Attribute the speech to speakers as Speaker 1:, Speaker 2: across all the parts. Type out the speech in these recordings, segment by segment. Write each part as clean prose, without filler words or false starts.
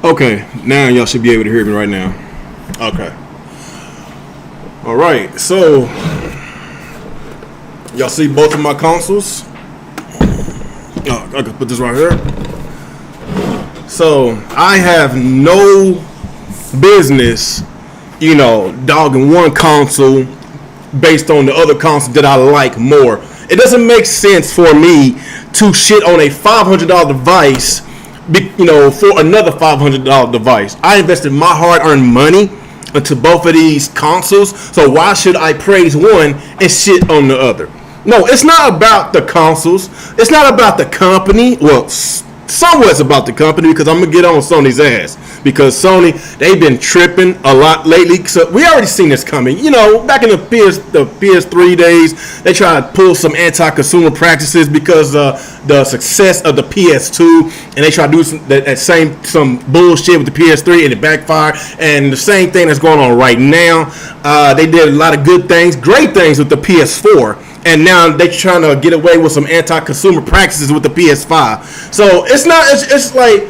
Speaker 1: Okay, now y'all should be able to hear me right now. Okay. All right, so y'all see both of my consoles? Oh, I can put this right here. So I have no business, dogging one console based on the other console that I like more. It doesn't make sense for me to shit on a $500 device, for another $500 device. I invested my hard-earned money into both of these consoles, so why should I praise one and shit on the other? No, it's not about the consoles. It's not about the company. Well, somewhat it's about the company, because I'm gonna get on Sony's ass, because Sony, they've been tripping a lot lately. So we already seen this coming. Back in the PS3 days, they tried to pull some anti-consumer practices because the success of the PS2, and they tried to do some bullshit with the PS3, and it backfired. And the same thing that's going on right now. They did a lot of good things, great things with the PS4. And now they're trying to get away with some anti-consumer practices with the PS5. So it's like,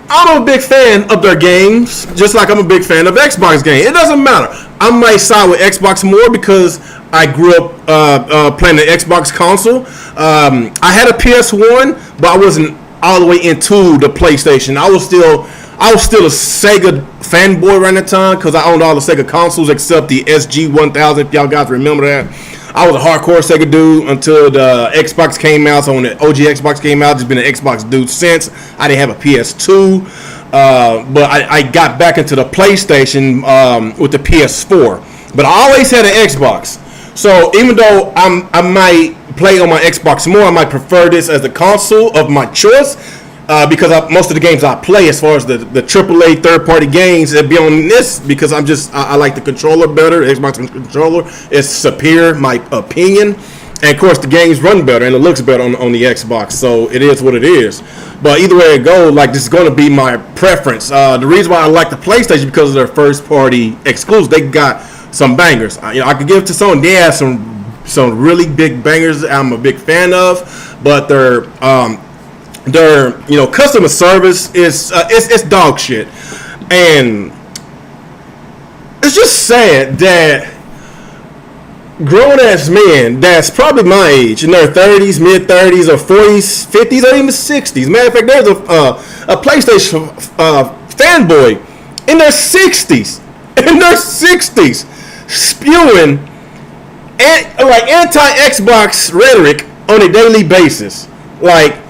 Speaker 1: I'm a big fan of their games, just like I'm a big fan of Xbox games. It doesn't matter. I might side with Xbox more because I grew up playing the Xbox console. I had a PS1, but I wasn't all the way into the PlayStation. I was still a Sega fanboy around that time, because I owned all the Sega consoles except the SG-1000, if y'all guys remember that. I was a hardcore Sega dude until the Xbox came out. So when the OG Xbox came out, just been an Xbox dude since. I didn't have a PS2, but I got back into the PlayStation with the PS4. But I always had an Xbox. So even though I might play on my Xbox more, I might prefer this as the console of my choice. Because most of the games I play, as far as the AAA third-party games, it'd be on this, because I like the controller better. Xbox controller is superior, my opinion. And of course, the games run better and it looks better on the Xbox. So it is what it is. But either way it goes, like, this is going to be my preference. The reason why I like the PlayStation, because of their first-party exclusives. They got some bangers. I could give it to Sony. They have some really big bangers I'm a big fan of, but their customer service is it's dog shit. And it's just sad that grown ass men that's probably my age, in their 30s, mid 30s, or 40s, 50s, or even 60s. Matter of fact, there's a PlayStation fanboy in their 60s spewing like anti-Xbox rhetoric on a daily basis. Like,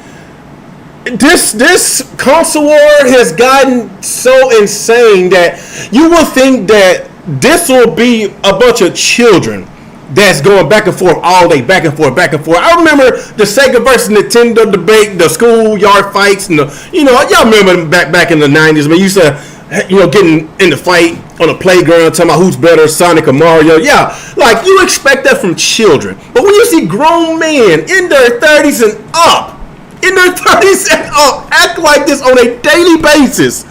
Speaker 1: this console war has gotten so insane that you would think that this will be a bunch of children that's going back and forth all day, back and forth, back and forth. I remember the Sega versus Nintendo debate, the schoolyard fights, and y'all remember back in the 90s. I mean, you used to, getting in the fight on a playground, talking about who's better, Sonic or Mario. Yeah, like, you expect that from children. But when you see grown men in their 30s and up, act like this on a daily basis,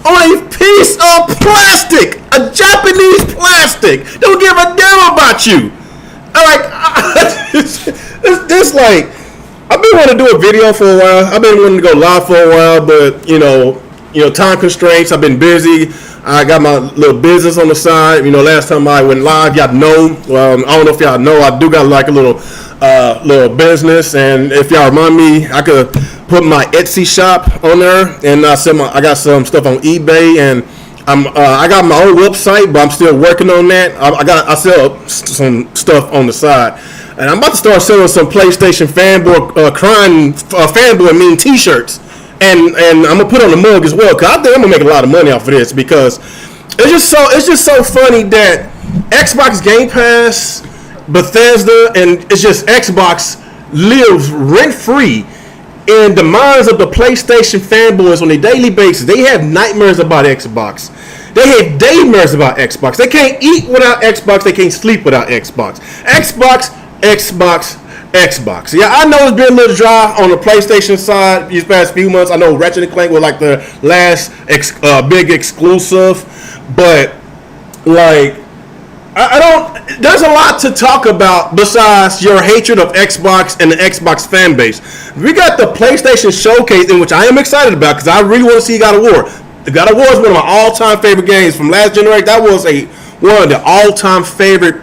Speaker 1: on a piece of plastic, a Japanese plastic, don't give a damn about you. This like, I've been wanting to do a video for a while. I've been wanting to go live for a while, but time constraints. I've been busy. I got my little business on the side. Last time I went live, y'all know. I don't know if y'all know, I do got like a little business, and if y'all remind me, I could put my Etsy shop on there, and I got some stuff on eBay, and I got my own website, but I'm still working on that. I sell some stuff on the side, and I'm about to start selling some PlayStation fanboy crying fanboy mean T-shirts, and I'm gonna put on the mug as well, because I think I'm gonna make a lot of money off of this, because it's just so funny that Xbox Game Pass, Bethesda, and it's just Xbox lives rent-free in the minds of the PlayStation fanboys on a daily basis. They have nightmares about Xbox. They have daymares about Xbox. They can't eat without Xbox. They can't sleep without Xbox. Xbox. Yeah, I know it's been a little dry on the PlayStation side these past few months. I know Ratchet & Clank was like the last big exclusive, but like, I don't. There's a lot to talk about besides your hatred of Xbox and the Xbox fan base. We got the PlayStation Showcase, in which I am excited about, because I really want to see God of War. God of War is one of my all-time favorite games from last generation. That was one of the all-time favorite.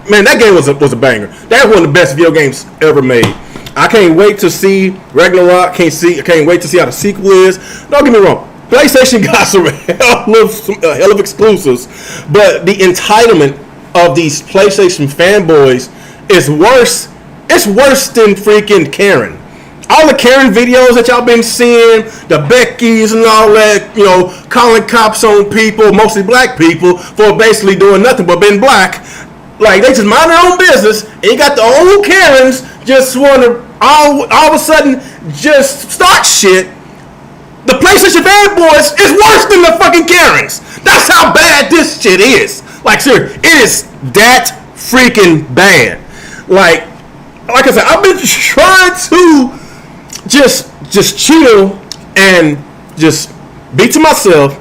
Speaker 1: Man, that game was a banger. That was one of the best video games ever made. I can't wait to see Ragnarok. I can't wait to see how the sequel is. Don't get me wrong. PlayStation got some hell of exclusives, but the entitlement of these PlayStation fanboys is worse. It's worse than freaking Karen. All the Karen videos that y'all been seeing, the Beckys and all that, calling cops on people, mostly black people, for basically doing nothing but being black. Like, they just mind their own business, and you got the old Karens just want to all of a sudden just start shit. The PlayStation fanboys is worse than the fucking Karens. That's how bad this shit is. Like, seriously, it is that freaking bad. Like I said, I've been trying to just chill and just be to myself.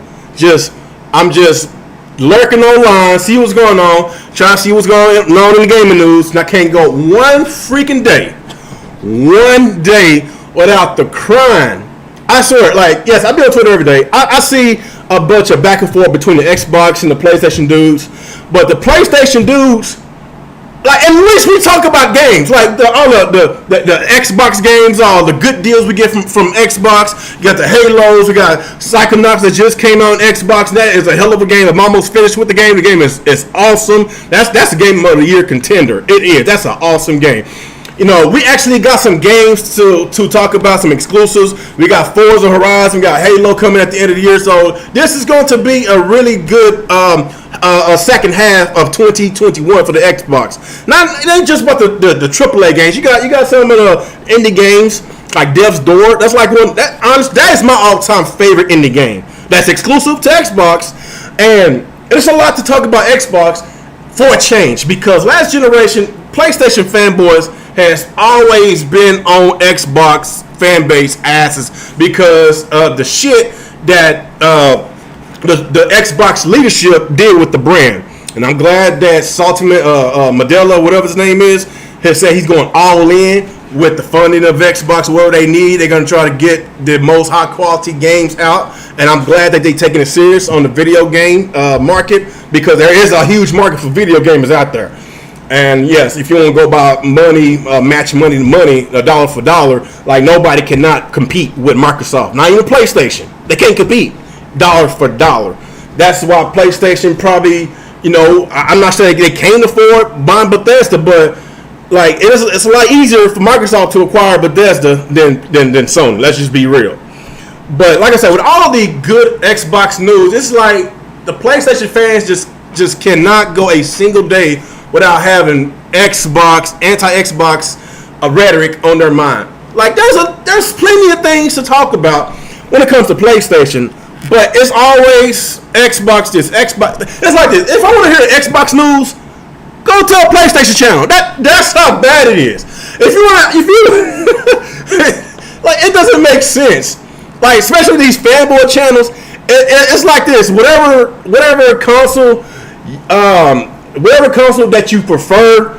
Speaker 1: I'm just lurking online, see what's going on, trying to see what's going on in the gaming news, and I can't go one day without the crying. I swear, yes, I be on Twitter every day. I see a bunch of back and forth between the Xbox and the PlayStation dudes, but the PlayStation dudes, at least we talk about games, all the Xbox games, all the good deals we get from Xbox. You got the Halos, we got Psychonauts that just came out on Xbox. That is a hell of a game. I'm almost finished with the game. The game is awesome. That's a game of the year contender. It is. That's an awesome game. We actually got some games to talk about, some exclusives. We got Forza Horizon, we got Halo coming at the end of the year. So this is going to be a really good second half of 2021 for the Xbox. Not just about the AAA games. You got some of the indie games like Death's Door. That's like one that is my all-time favorite indie game. That's exclusive to Xbox, and there's a lot to talk about Xbox for a change, because last generation PlayStation fanboys has always been on Xbox Fanbase asses because of the shit that the Xbox leadership did with the brand. And I'm glad that Medella, whatever his name is, has said he's going all in with the funding of Xbox. Whatever they need, they're going to try to get the most high quality games out. And I'm glad that they're taking it serious on the video game market, because there is a huge market for video gamers out there. And yes, if you want to go by money, match money to money, dollar for dollar, nobody cannot compete with Microsoft. Not even PlayStation. They can't compete dollar for dollar. That's why PlayStation probably, I'm not saying they can't afford buying Bethesda, but it's a lot easier for Microsoft to acquire Bethesda than Sony. Let's just be real. But like I said, with all the good Xbox news, it's like the PlayStation fans just cannot go a single day without having anti-Xbox rhetoric on their mind. There's plenty of things to talk about when it comes to PlayStation, but it's always Xbox this, Xbox. It's like this. If I want to hear Xbox news, go to a PlayStation channel. That's how bad it is. If you it doesn't make sense. Especially these fanboy channels, it's like this. Whatever console that you prefer,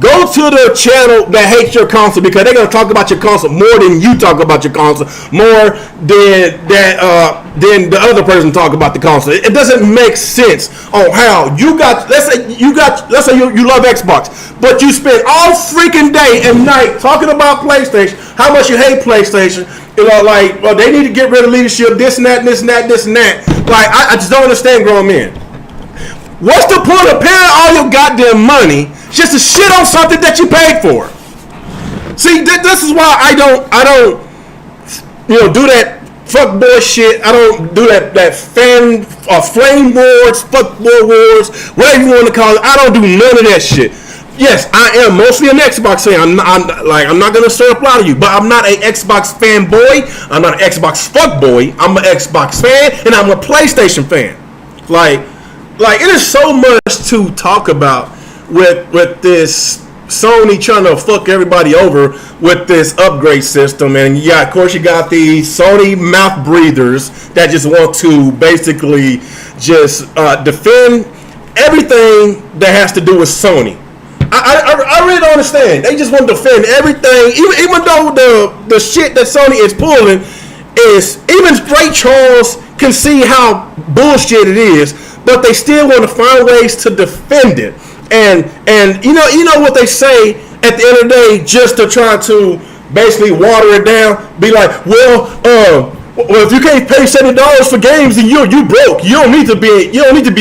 Speaker 1: go to the channel that hates your console, because they're gonna talk about your console more than you talk about your console, more than the other person talk about the console. It doesn't make sense on how you got. Let's say you love Xbox, but you spend all freaking day and night talking about PlayStation, how much you hate PlayStation. They need to get rid of leadership, this and that, and this and that, this and that. I just don't understand grown men. What's the point of paying all your goddamn money just to shit on something that you paid for? See, this is why I don't do that fuck boy shit. I don't do that flame wars, fuck boy wars, whatever you want to call it. I don't do none of that shit. Yes, I am mostly an Xbox fan. I'm not gonna serve a lot of you, but I'm not an Xbox fanboy. I'm not an Xbox fuck boy. I'm an Xbox fan, and I'm a PlayStation fan. It is so much to talk about with this Sony trying to fuck everybody over with this upgrade system. And of course you got the Sony mouth breathers that just want to basically just defend everything that has to do with Sony. I really don't understand. They just want to defend everything, even though the shit that Sony is pulling is, even Ray Charles can see how bullshit it is, but they still want to find ways to defend it. And you know what they say at the end of the day, just to try to basically water it down, be like, well, if you can't pay $70 for games, then you broke. You don't need to be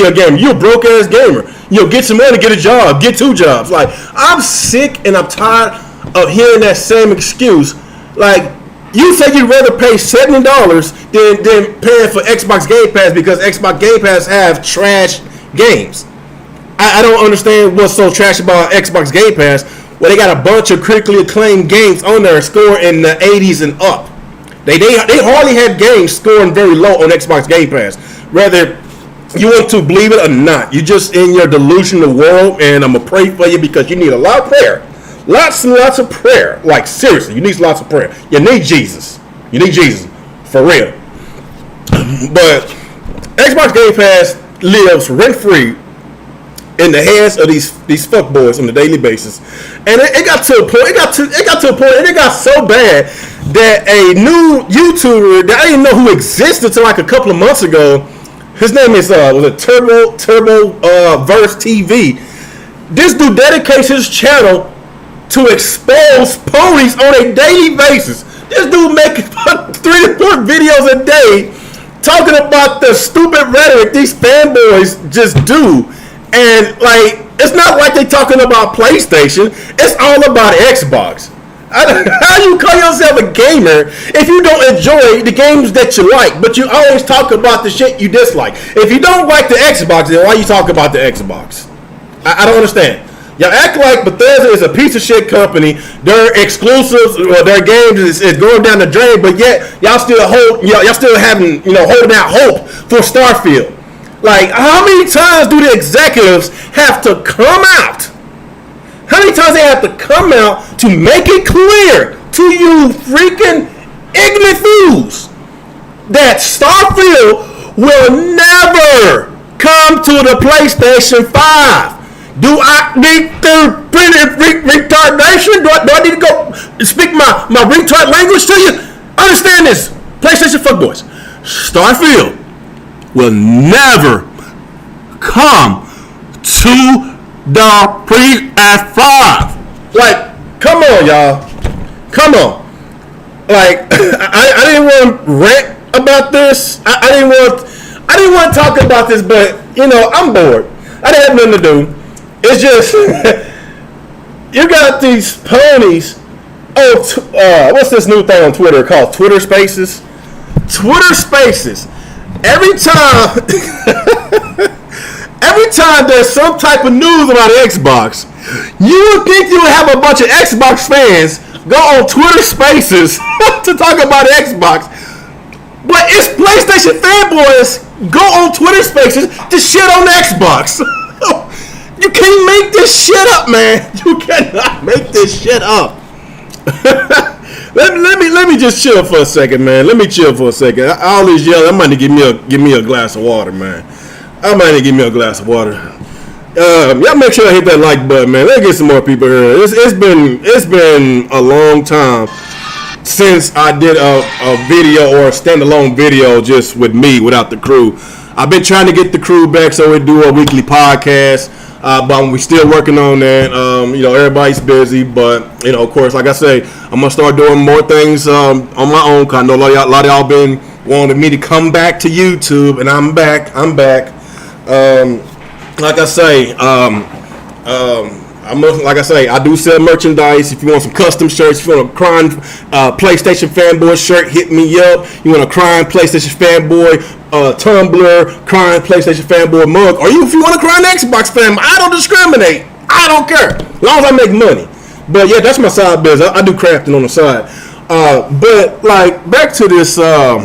Speaker 1: a gamer. You're a broke ass gamer. Get some money, get a job, get 2 jobs. Like, I'm sick and I'm tired of hearing that same excuse. Like, you say you'd rather pay $70 than paying for Xbox Game Pass because Xbox Game Pass have trash games. I don't understand what's so trash about Xbox Game Pass. Well, they got a bunch of critically acclaimed games on there scoring in the 80s and up. They hardly have games scoring very low on Xbox Game Pass. Whether you want to believe it or not, you're just in your delusional world, and I'm going to pray for you because you need a lot of prayer. Lots and lots of prayer. Like, seriously, you need lots of prayer. You need Jesus. You need Jesus. For real. But Xbox Game Pass lives rent-free in the hands of these fuckboys on a daily basis, and it got to a point. It got to a point, and it got so bad that a new YouTuber that I didn't know who existed until like a couple of months ago. His name is Turbo Verse TV. This dude dedicates his channel to expose ponies on a daily basis. This dude making 3 to 4 videos a day talking about the stupid rhetoric these fanboys just do. And, like, it's not like they talking about PlayStation. It's all about Xbox. How you call yourself a gamer if you don't enjoy the games that you like, but you always talk about the shit you dislike? If you don't like the Xbox, then why you talk about the Xbox? I don't understand. Y'all act like Bethesda is a piece of shit company. Their exclusives, or their games is going down the drain, but yet y'all still having holding out hope for Starfield. Like, how many times do the executives have to come out? How many times they have to come out to make it clear to you freaking ignorant fools that Starfield will never come to the PlayStation 5? Do I need to retardation? Do I need to go speak my retard language to you? Understand this, PlayStation fuckboys. Starfield will never come to the PS5. Like, come on, y'all. Come on. Like, I didn't want to rant about this. I didn't want to talk about this, but I'm bored. I didn't have nothing to do. It's just you got these ponies. What's this new thing on Twitter called Twitter Spaces? Twitter Spaces. Every time there's some type of news about Xbox, you would think you would have a bunch of Xbox fans go on Twitter Spaces to talk about Xbox. But it's PlayStation fanboys go on Twitter Spaces to shit on Xbox. You can't make this shit up, man. You cannot make this shit up. Let me just chill for a second, man. Let me chill for a second. All these yelling, I might need to give me a glass of water, man. I might need to give me a glass of water. Y'all make sure I hit that like button, man. Let's get some more people here. It's been a long time since I did a video or a standalone video just with me, without the crew. I've been trying to get the crew back so we do a weekly podcast. But we're still working on that. Everybody's busy, but of course, like I say, I'm gonna start doing more things on my own. Cause I know a lot of y'all been wanting me to come back to YouTube, and I'm back. Like I say, I do sell merchandise. If you want some custom shirts, if you want a crying PlayStation fanboy shirt, hit me up. You want a crying PlayStation fanboy Tumblr, crying PlayStation fanboy mug, or if you want to cry an Xbox fan, I don't discriminate. I don't care, as long as I make money. But yeah, that's my side business. I do crafting on the side. But like back to this, give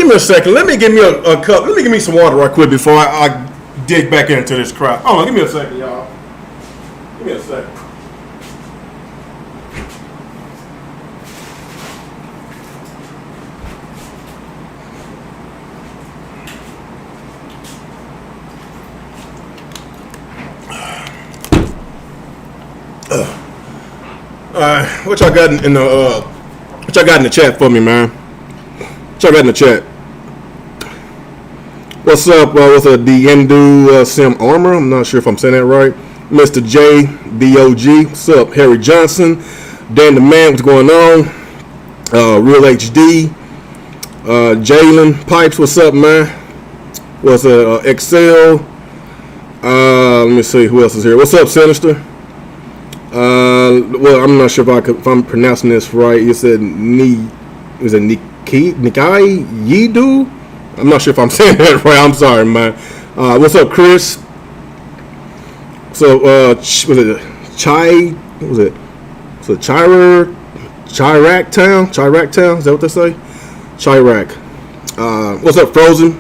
Speaker 1: me a second. Let me give me a cup. Let me give me some water right quick before I dig back into this crap. Hold on, give me a second, y'all. Give me a second. What y'all got in the chat for me, man? Check that in the chat. What's up? What's up? The Hindu Sim Armor. I'm not sure if I'm saying that right. Mr. J BOG. What's up? Harry Johnson. Dan the Man. What's going on? Real HD. Jalen Pipes. What's up, man? What's up? Excel. Let me see who else is here. What's up, Sinister? Well, I'm not sure if I'm pronouncing this right. You said Nikai Yidu? I'm not sure if I'm saying that right. I'm sorry, man. What's up, Chris? So, was it Chai? What was it? So Chirac Town? Is that what they say? Chirac. What's up, Frozen?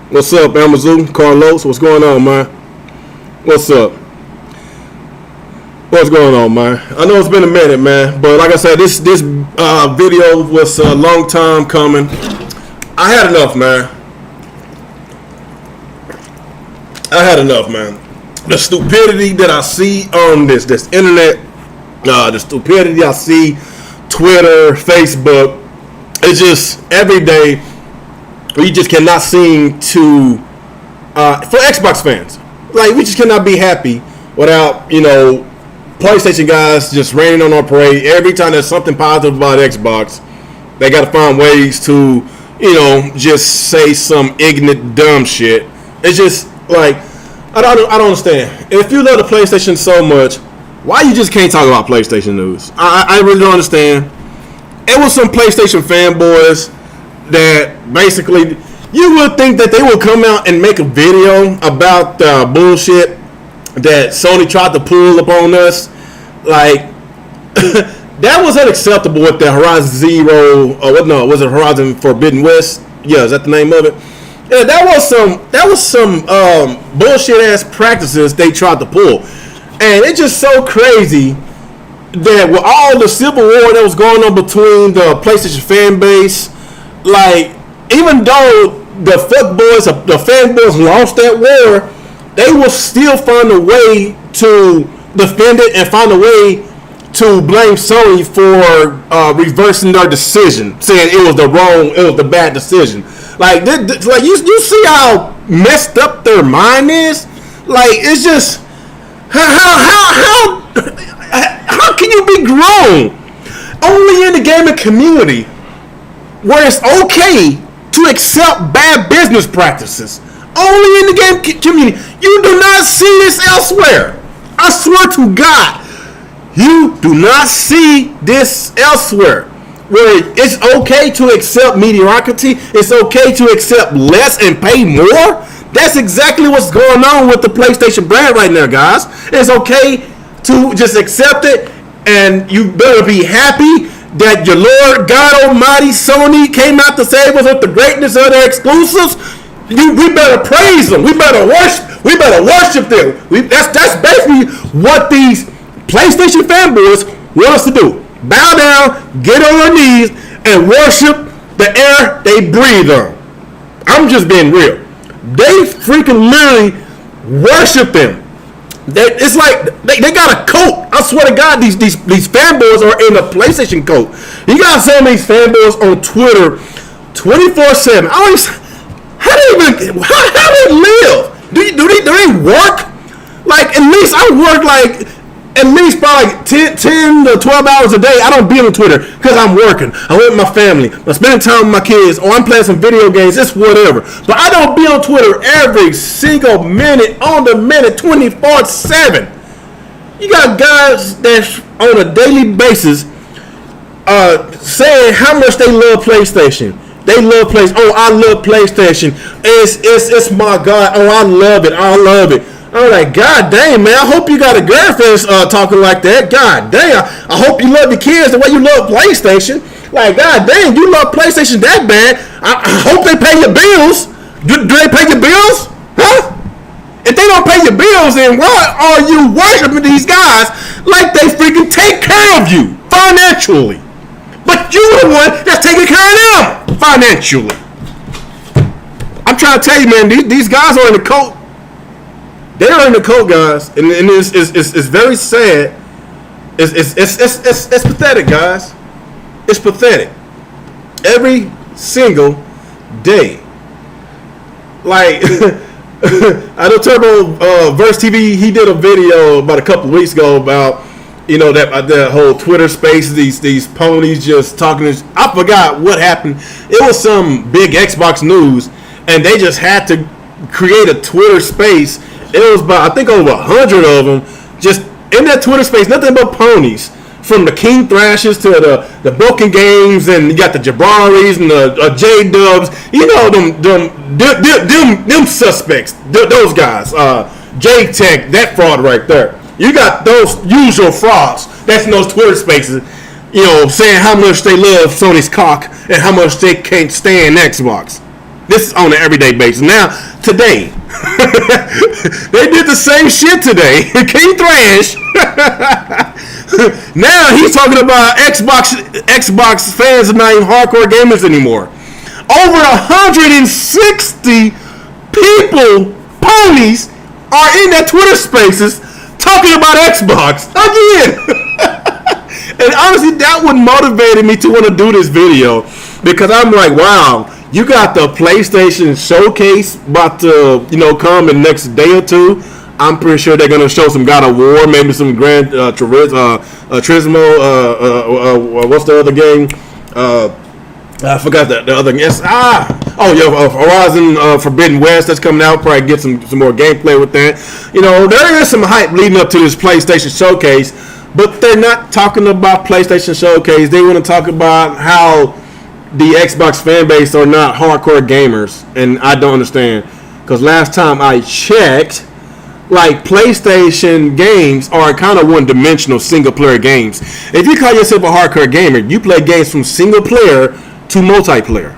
Speaker 1: What's up, Amazon? Carlos? What's going on, man? What's up? What's going on, man? I know it's been a minute, man, but like I said, this video was a long time coming. I had enough, man. The stupidity that I see on this internet, the stupidity I see, Twitter, Facebook, it's just every day we just cannot seem to, for Xbox fans, like we just cannot be happy without, PlayStation guys just raining on our parade. Every time there's something positive about Xbox, they got to find ways to, just say some ignorant, dumb shit. It's just like, I don't understand. If you love the PlayStation so much, why you just can't talk about PlayStation news? I really don't understand. It was some PlayStation fanboys that basically, you would think that they would come out and make a video about bullshit that Sony tried to pull upon us. Like, that was unacceptable with the Horizon Zero, was it Horizon Forbidden West? Yeah, is that the name of it? Yeah, that was some bullshit ass practices they tried to pull. And it's just so crazy that with all the civil war that was going on between the PlayStation fan base, like, even though the fanboys lost that war, they will still find a way to defend it and find a way to blame Sony for reversing their decision, saying it was the bad decision. Like, like you see how messed up their mind is. Like, it's just how can you be grown only in the gaming community where it's okay to accept bad business practices? Only in the game community. You do not see this elsewhere. I swear to God, you do not see this elsewhere. Where it's okay to accept mediocrity, it's okay to accept less and pay more. That's exactly what's going on with the PlayStation brand right now, guys. It's okay to just accept it, and you better be happy that your Lord God Almighty Sony came out to save us with the greatness of their exclusives. We better praise them. We better worship them. That's basically what these PlayStation fanboys want us to do. Bow down, get on our knees, and worship the air they breathe on. I'm just being real. They freaking literally worship them. It's like they got a cult. I swear to God, these fanboys are in a PlayStation cult. You got some of these fanboys on Twitter 24/7. How do they live? Do they work? Like, at least I work like at least probably 10 to 12 hours a day. I don't be on Twitter because I'm working. I'm with my family. I'm spending time with my kids, or I'm playing some video games. It's whatever. But I don't be on Twitter every single minute, on the minute, 24/7. You got guys that's on a daily basis saying how much they love PlayStation. They love PlayStation. Oh, I love PlayStation. It's my God. Oh, I love it. I'm like, God dang, man. I hope you got a girlfriend talking like that. God dang. I hope you love your kids the way you love PlayStation. Like, God dang, you love PlayStation that bad. I hope they pay your bills. Do they pay your bills? Huh? If they don't pay your bills, then why are you worshiping these guys like they freaking take care of you financially? But you're the one that's taking care of them financially. I'm trying to tell you, man, these guys are in the cult. They are in the cult, guys, and it's very sad. It's pathetic, guys. It's pathetic. Every single day. Like, I know Turbo Verse TV, he did a video about a couple of weeks ago about, that whole Twitter space, these ponies just talking. I forgot what happened. It was some big Xbox news, and they just had to create a Twitter space. It was about, I think, over 100 of them just in that Twitter space, nothing but ponies. From the King Thrashers to the Broken Games, and you got the Jabraris and the J Dubs. Them suspects, those guys. J Tech, that fraud right there. You got those usual frauds that's in those Twitter spaces, saying how much they love Sony's cock and how much they can't stand Xbox. This is on an everyday basis. Now, today, they did the same shit today. King Thrash. Now he's talking about Xbox fans are not even hardcore gamers anymore. Over 160 people, ponies, are in that Twitter spaces talking about Xbox again. And honestly, that what motivated me to want to do this video, because I'm like, wow, you got the PlayStation Showcase about to, come in the next day or two. I'm pretty sure they're gonna show some God of War, maybe some Gran Turismo. What's the other game? I forgot the other. Yes. Horizon Forbidden West that's coming out. Probably get some more gameplay with that. There is some hype leading up to this PlayStation Showcase, but they're not talking about PlayStation Showcase. They want to talk about how the Xbox fan base are not hardcore gamers, and I don't understand, because last time I checked, like, PlayStation games are kind of one-dimensional single-player games. If you call yourself a hardcore gamer, you play games from single-player to multiplayer.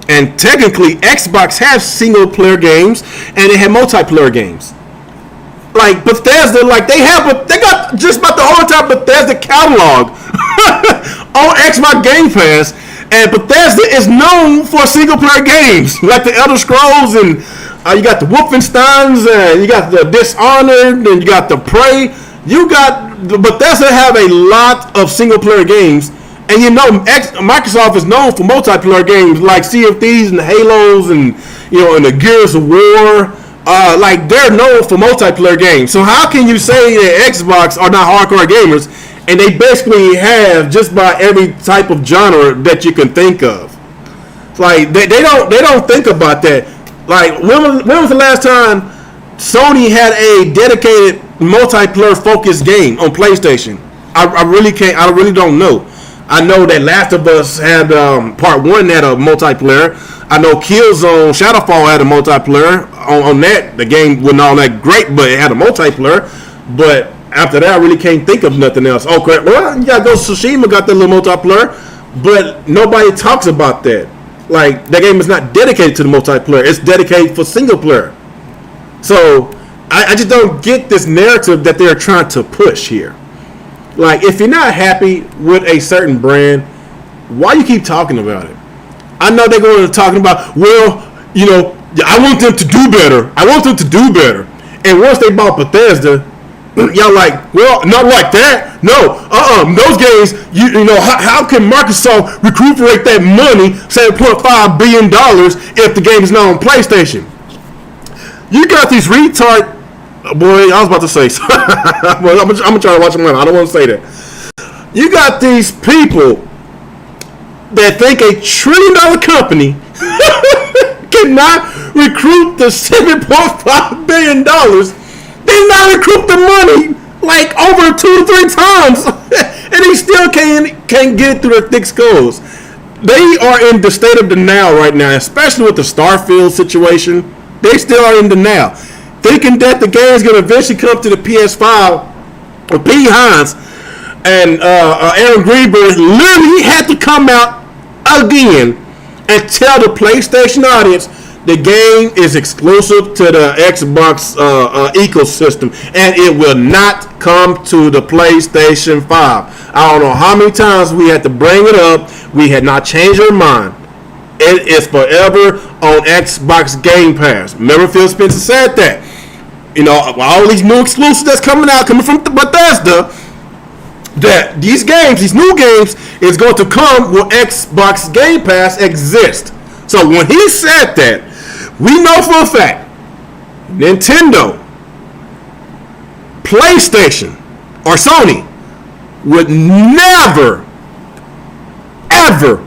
Speaker 1: And technically, Xbox has single-player games, and they have multiplayer games. Like, Bethesda, they got just about the whole entire Bethesda catalog on Xbox Game Pass, and Bethesda is known for single-player games, like the Elder Scrolls, and you got the Wolfensteins, and you got the Dishonored, and you got the Prey. Bethesda have a lot of single-player games, and Microsoft is known for multiplayer games like Sea of Thieves and the Halos, and and the Gears of War. They're known for multiplayer games. So how can you say that Xbox are not hardcore gamers, and they basically have just about every type of genre that you can think of? Like, they don't think about that. Like, when was the last time Sony had a dedicated multiplayer focused game on PlayStation? I really don't know. I know that Last of Us had part 1 had a multiplayer. I know Killzone Shadowfall had a multiplayer. On that, the game wasn't all that great, but it had a multiplayer. But after that, I really can't think of nothing else. Okay, well, you got Ghost of Tsushima got that little multiplayer, but nobody talks about that. Like, that game is not dedicated to the multiplayer. It's dedicated for single player. So, I just don't get this narrative that they're trying to push here. Like, if you're not happy with a certain brand, why you keep talking about it? I know they're going to talking about, I want them to do better. I want them to do better. And once they bought Bethesda, y'all like, well, not like that. No, those games, how can Microsoft recuperate that money, $7.5 billion, if the game is not on PlayStation? You got these retard, boy, I was about to say, I'm going to try to watch them. I don't want to say that. You got these people that think a $1 trillion company cannot recruit the $7.5 billion. They not recruit the money like over 2 to 3 times, and they still can't get through their thick skulls. They are in the state of denial right now, especially with the Starfield situation. They still are in denial, thinking that the game is going to eventually come to the PS5. With P. Hines and Aaron Greenberg literally had to come out again and tell the PlayStation audience the game is exclusive to the Xbox ecosystem, and it will not come to the PlayStation 5. I don't know how many times we had to bring it up. We had not changed our mind. It is forever on Xbox Game Pass. Remember, Phil Spencer said that. All these new exclusives that's coming from Bethesda, that these games, these new games, is going to come where Xbox Game Pass exists. So when he said that, we know for a fact Nintendo, PlayStation, or Sony would never, ever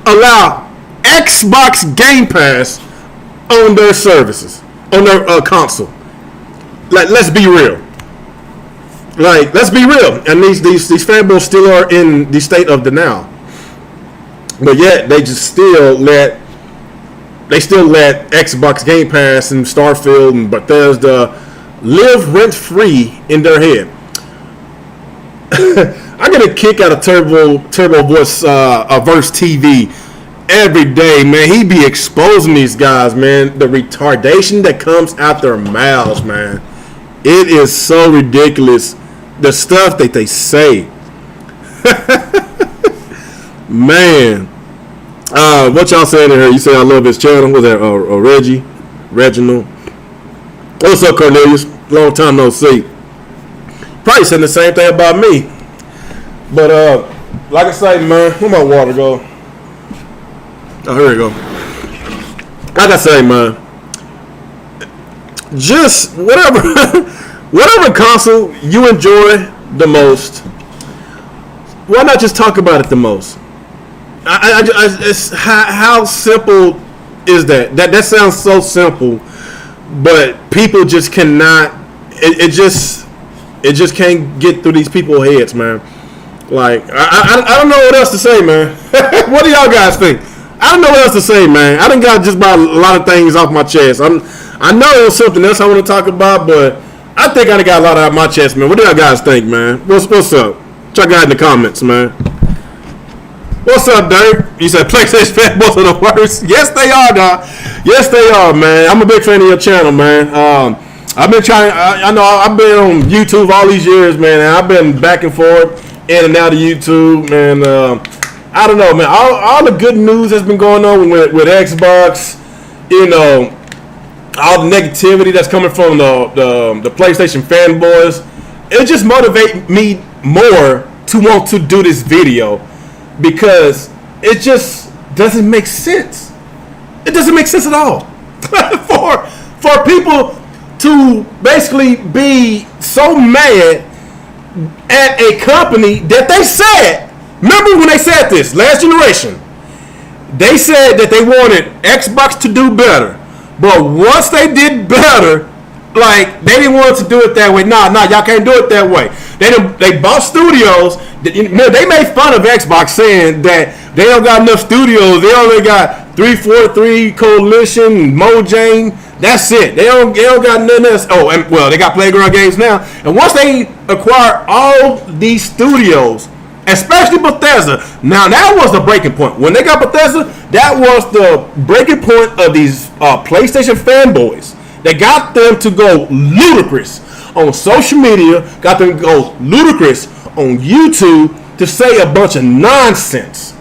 Speaker 1: allow Xbox Game Pass on their services, on their console. Like, let's be real. Like, let's be real. And these fanboys still are in the state of denial. But yet they just still let Xbox Game Pass and Starfield and Bethesda live rent free in their head. I get a kick out of Turbo Voice Verse TV every day, man. He be exposing these guys, man. The retardation that comes out their mouths, man. It is so ridiculous. The stuff that they say. Man. What y'all saying in here? You say I love his channel. What's that? Reginald. What's up, Cornelius? Long time no see. Probably saying the same thing about me. But like I say, man, where my water go? Oh, here we go. Like I say, man, just whatever console you enjoy the most, why not just talk about it the most? It's how simple is that? That sounds so simple, but people just cannot. It just can't get through these people's heads, man. Like I don't know what else to say, man. What do y'all guys think? I don't know what else to say, man. I done got just about a lot of things off my chest. I know there was something else I want to talk about, but I think I done got a lot off my chest, man. What do y'all guys think, man? What's up? Check out in the comments, man. What's up, Dirk? You said PlayStation fanboys are the worst. Yes, they are, dog. Yes, they are, man. I'm a big fan of your channel, man. I've been trying. I know I've been on YouTube all these years, man. And I've been back and forth, in and out of YouTube, man. I don't know, man. All the good news has been going on with Xbox. You know, all the negativity that's coming from the PlayStation fanboys. It just motivates me more to want to do this video because it just doesn't make sense. It doesn't make sense at all for people to basically be so mad at a company that they said. Remember when they said this last generation? They said that they wanted Xbox to do better, but once they did better, like they didn't want to do it that way. Nah, y'all can't do it that way. They bought studios. They made fun of Xbox saying that they don't got enough studios. They only got 343 Coalition, Mojang. That's it. They don't got nothing else. Oh, and well, they got Playground Games now. And once they acquire all these studios, especially Bethesda, now that was the breaking point. When they got Bethesda, that was the breaking point of these PlayStation fanboys. They got them to go ludicrous on social media, got them to go ludicrous on YouTube to say a bunch of nonsense.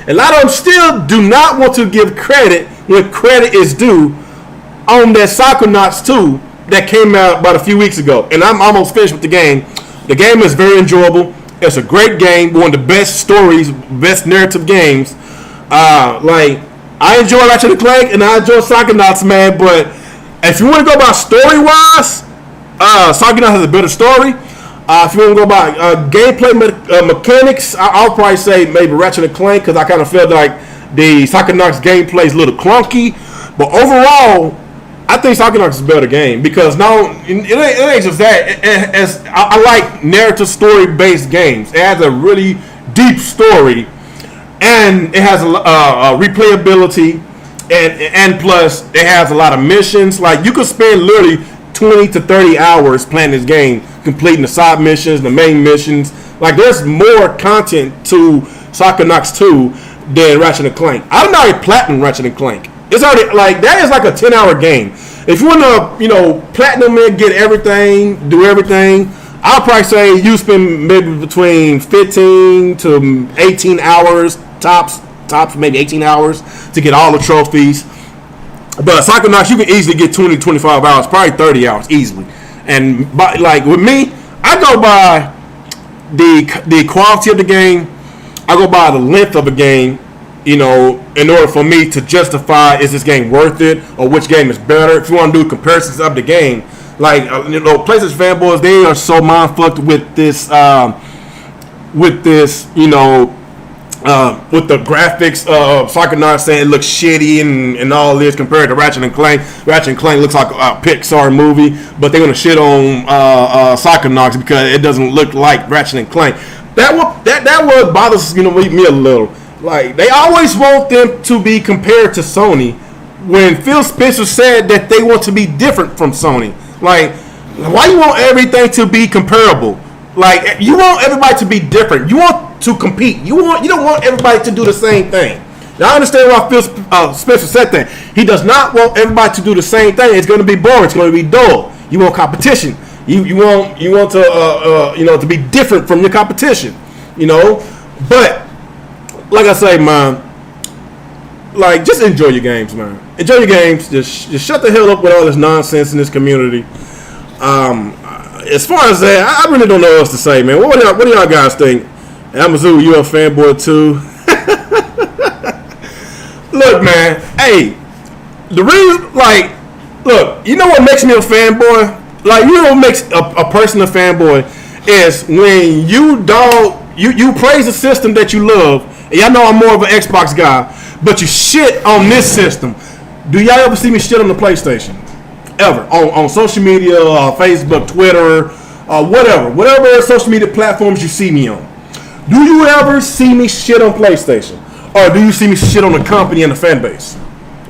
Speaker 1: A lot of them still do not want to give credit when credit is due on that Psychonauts 2 that came out about a few weeks ago. And I'm almost finished with the game. The game is very enjoyable. It's a great game, one of the best stories, best narrative games. Like, I enjoy Ratchet & Clank and I enjoy Psychonauts, man. But if you want to go by story-wise, Psychonauts has a better story. If you want to go by gameplay mechanics, I'll probably say maybe Ratchet & Clank because I kind of feel like the Psychonauts gameplay is a little clunky. But overall, I think Psychonauts is a better game because now it ain't just that. I like narrative story-based games. It has a really deep story, and it has a replayability, and plus it has a lot of missions. Like you could spend literally 20 to 30 hours playing this game, completing the side missions, the main missions. Like there's more content to Psychonauts 2 than Ratchet & Clank. I'm not a platinum Ratchet & Clank. It's already like that is like a 10-hour game. If you want to, platinum it, get everything, do everything, I'll probably say you spend maybe between 15 to 18 hours, tops maybe 18 hours to get all the trophies. But Psychonauts, you can easily get 20 to 25 hours, probably 30 hours easily. And like with me, I go by the quality of the game. I go by the length of a game, in order for me to justify, is this game worth it or which game is better. If you want to do comparisons of the game, like PlayStation fanboys, they are so mind fucked with this, with the graphics of Psychonauts, saying it looks shitty and all this compared to Ratchet and Clank. Ratchet and Clank looks like a Pixar movie, but they're gonna shit on Psychonauts because it doesn't look like Ratchet and Clank. That what bothers me a little. Like, they always want them to be compared to Sony when Phil Spencer said that they want to be different from Sony. Like, why you want everything to be comparable? Like, you want everybody to be different. You want to compete. You don't want everybody to do the same thing. Now, I understand why Phil Spencer said that. He does not want everybody to do the same thing. It's going to be boring. It's going to be dull. You want competition. You want to be different from your competition. But like I say, man, like, just enjoy your games, man. Enjoy your games. Just shut the hell up with all this nonsense in this community. As far as that, I really don't know what else to say, man. What do y'all guys think? Amazoo, you a fanboy too? Look, man. Hey, the reason, like, look, you know what makes me a fanboy? Like, you know what makes a person a fanboy is when you praise a system that you love. And y'all know I'm more of an Xbox guy, but you shit on this system. Do y'all ever see me shit on the PlayStation? Ever on social media, Facebook, Twitter, whatever social media platforms you see me on? Do you ever see me shit on PlayStation, or do you see me shit on the company and the fan base?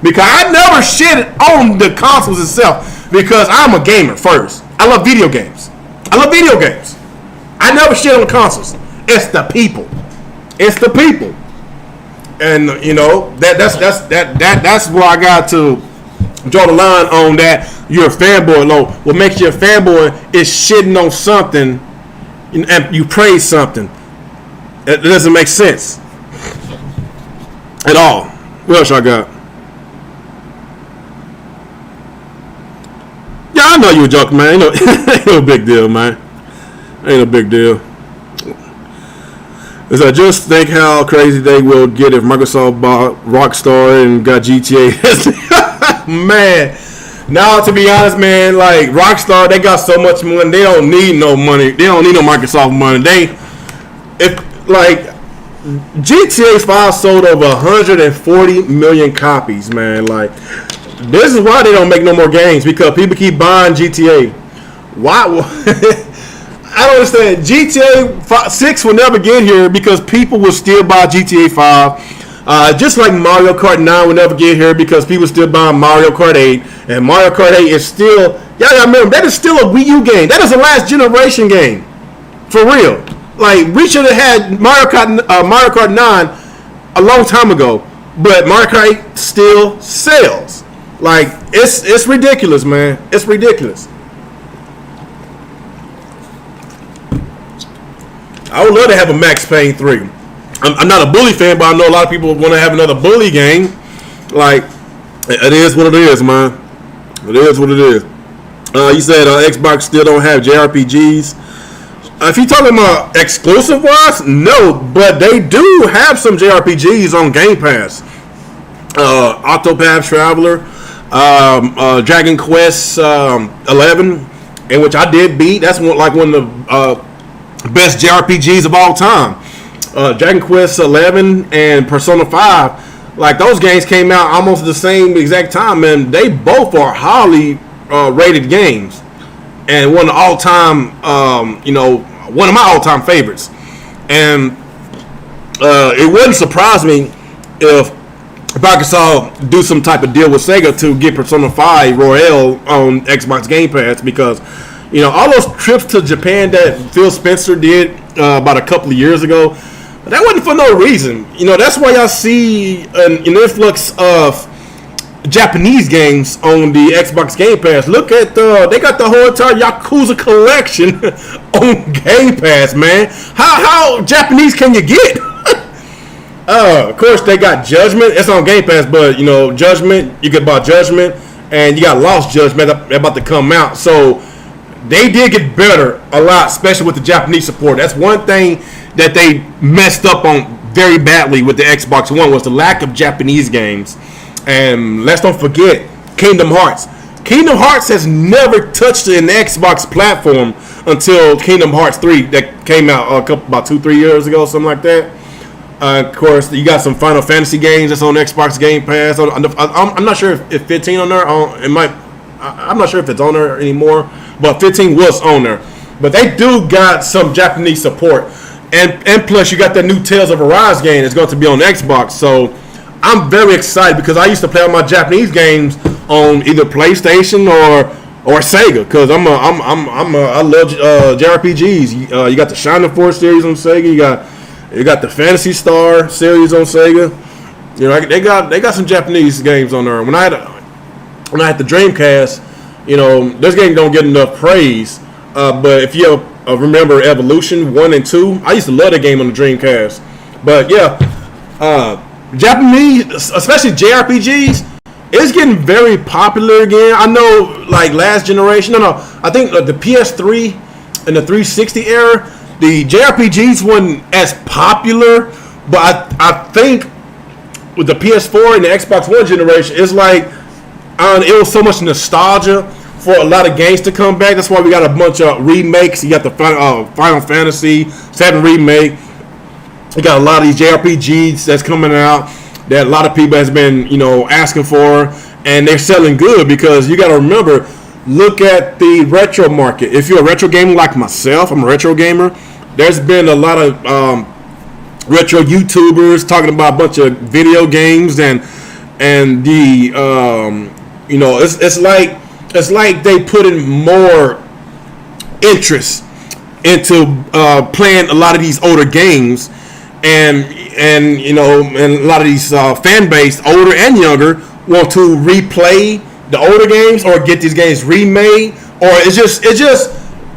Speaker 1: Because I never shit on the consoles itself, because I'm a gamer first. I love video games. I I never shit on the consoles. It's the people. And that's where I got to draw the line on that. You're a fanboy. What makes you a fanboy is shitting on something and you praise something. It doesn't make sense at all. What else I got? Yeah, I know you a joke, man. Ain't no big deal, man. Ain't a big deal. Is I just think how crazy they will get if Microsoft bought Rockstar and got GTA. Man, now to be honest, man, like Rockstar, they got so much money, they don't need no money. They don't need no Microsoft money. GTA 5 sold over 140 million copies, man. Like, this is why they don't make no more games, because people keep buying GTA. Why? I don't understand. GTA 6 will never get here because people will still buy GTA 5. Just like Mario Kart 9 will never get here because people still buy Mario Kart 8. And Mario Kart 8 is still, y'all gotta remember, that is still a Wii U game. That is a last generation game. For real. Like, we should have had Mario Kart 9 a long time ago. But Mario Kart 8 still sells. Like, it's ridiculous, man. It's ridiculous. I would love to have a Max Payne 3. I'm not a Bully fan, but I know a lot of people want to have another Bully game. Like, it is what it is, man. It is what it is. You said Xbox still don't have JRPGs. If you're talking about exclusive-wise, no, but they do have some JRPGs on Game Pass. Octopath Traveler, Dragon Quest 11, in which I did beat. That's one of the best JRPGs of all time. Dragon Quest 11 and Persona 5, like, those games came out almost at the same exact time, and they both are highly rated games, and one of the all-time, one of my all-time favorites. And it wouldn't surprise me if Microsoft do some type of deal with Sega to get Persona 5 Royale on Xbox Game Pass, because all those trips to Japan that Phil Spencer did about a couple of years ago, that wasn't for no reason. That's why y'all see an influx of Japanese games on the Xbox Game Pass. Look at they got the whole entire Yakuza collection on Game Pass, man. How Japanese can you get? Of course, they got Judgment. It's on Game Pass, but Judgment, you can buy Judgment, and you got Lost Judgment about to come out. So they did get better a lot, especially with the Japanese support. That's one thing that they messed up on very badly with the Xbox One was the lack of Japanese games. And let's don't forget Kingdom Hearts. Kingdom Hearts has never touched an Xbox platform until Kingdom Hearts 3 that came out about 2-3 years ago, something like that. Of course, you got some Final Fantasy games that's on Xbox Game Pass. I'm not sure if 15 on there. It might. I'm not sure if it's on there anymore, but 15 was on there. But they do got some Japanese support, and plus you got that new Tales of Arise game that's going to be on Xbox. So I'm very excited because I used to play all my Japanese games on either PlayStation or Sega because I love JRPGs. You got the Shining Force series on Sega. You got the Phantasy Star series on Sega. You know, they got some Japanese games on there. When I had the Dreamcast, you know, this game don't get enough praise. But if you remember Evolution 1 and 2, I used to love the game on the Dreamcast. But yeah, Japanese, especially JRPGs, is getting very popular again. I know, like last generation, I think the PS3 and the 360 era, the JRPGs weren't as popular. But I think with the PS4 and the Xbox One generation, it's like it was so much nostalgia for a lot of games to come back. That's why we got a bunch of remakes. You got the Final Fantasy VII remake. You got a lot of these JRPGs that's coming out that a lot of people has been, you know, asking for, and they're selling good because you got to remember, look at the retro market. If you're a retro gamer like myself, I'm a retro gamer. There's been a lot of retro YouTubers talking about a bunch of video games and the you know, it's like they put in more interest into playing a lot of these older games, and you know, and a lot of these fan base, older and younger, want to replay the older games or get these games remade, or it's just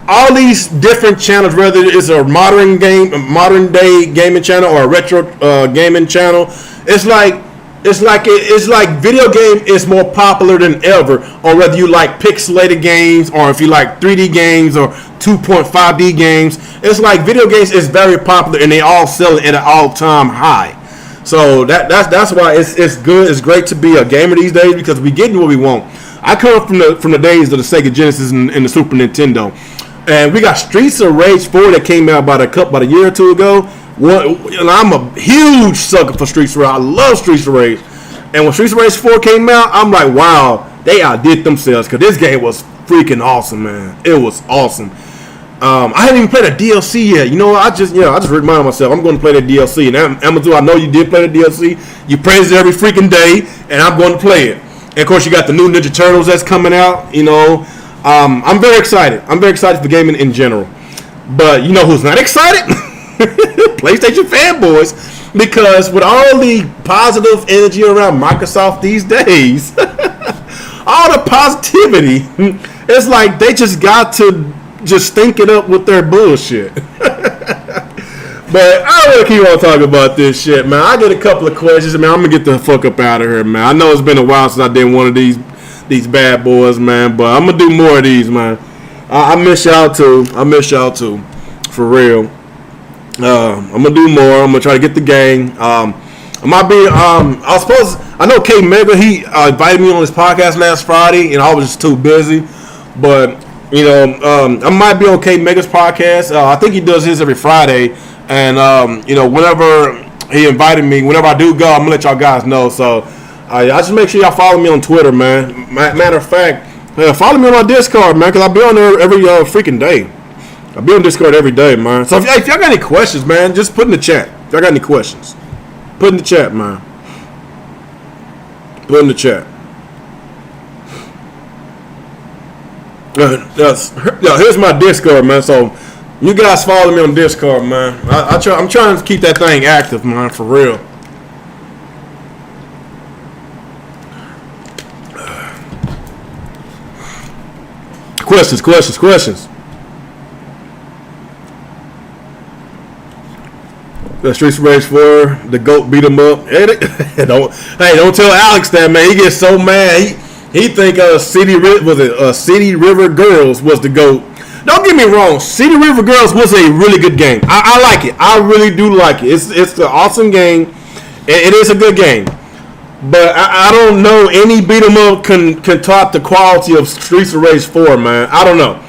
Speaker 1: all these different channels, whether it's a modern day gaming channel or a retro gaming channel. It's like video game is more popular than ever, or whether you like pixelated games or if you like 3D games or 2.5D games. It's like video games is very popular and they all sell it at an all-time high. So that's why it's good. It's great to be a gamer these days because we getting what we want. I come from the days of the Sega Genesis and the Super Nintendo, and we got Streets of Rage 4 that came out about a year or two ago. And I'm a huge sucker for Streets of Rage. I love Streets of Rage. And when Streets of Rage 4 came out, I'm like, wow, they outdid themselves because this game was freaking awesome, man. It was awesome. I haven't even played a DLC yet. You know, I just reminded myself I'm going to play the DLC. And Amazon, I know you did play the DLC. You praise it every freaking day, and I'm going to play it. And of course, you got the new Ninja Turtles that's coming out. You know, I'm very excited. I'm very excited for gaming in general. But you know who's not excited? PlayStation fanboys, because with all the positive energy around Microsoft these days, all the positivity, it's like they just got to just stink it up with their bullshit. But I don't want to keep on talking about this shit, man. I get a couple of questions, man. I'm gonna get the fuck up out of here, man. I know it's been a while since I did one of these bad boys, man, but I'm gonna do more of these, man. I miss y'all too. For real. I'm gonna do more. I'm gonna try to get the gang. I know K Mega, he invited me on his podcast last Friday, and I was just too busy. But you know, I might be on K Mega's podcast. I think he does his every Friday, and you know, whenever he invited me, whenever I do go, I'm gonna let y'all guys know. So I just make sure y'all follow me on Twitter, man. Matter of fact, follow me on my Discord, man, because I'll be on there every freaking day. I be on Discord every day, man. So if y'all got any questions, man, just put in the chat. If y'all got any questions, put in the chat, man. Put in the chat. Here's my Discord, man. So you guys follow me on Discord, man. I'm trying to keep that thing active, man, for real. Questions. The Streets of Rage 4, the GOAT beat him up. Don't tell Alex that, man. He gets so mad. He think City River Girls was the GOAT. Don't get me wrong. City River Girls was a really good game. I like it. I really do like it. It's an awesome game. It is a good game. But I don't know any beat 'em up can top the quality of Streets of Rage 4, man. I don't know.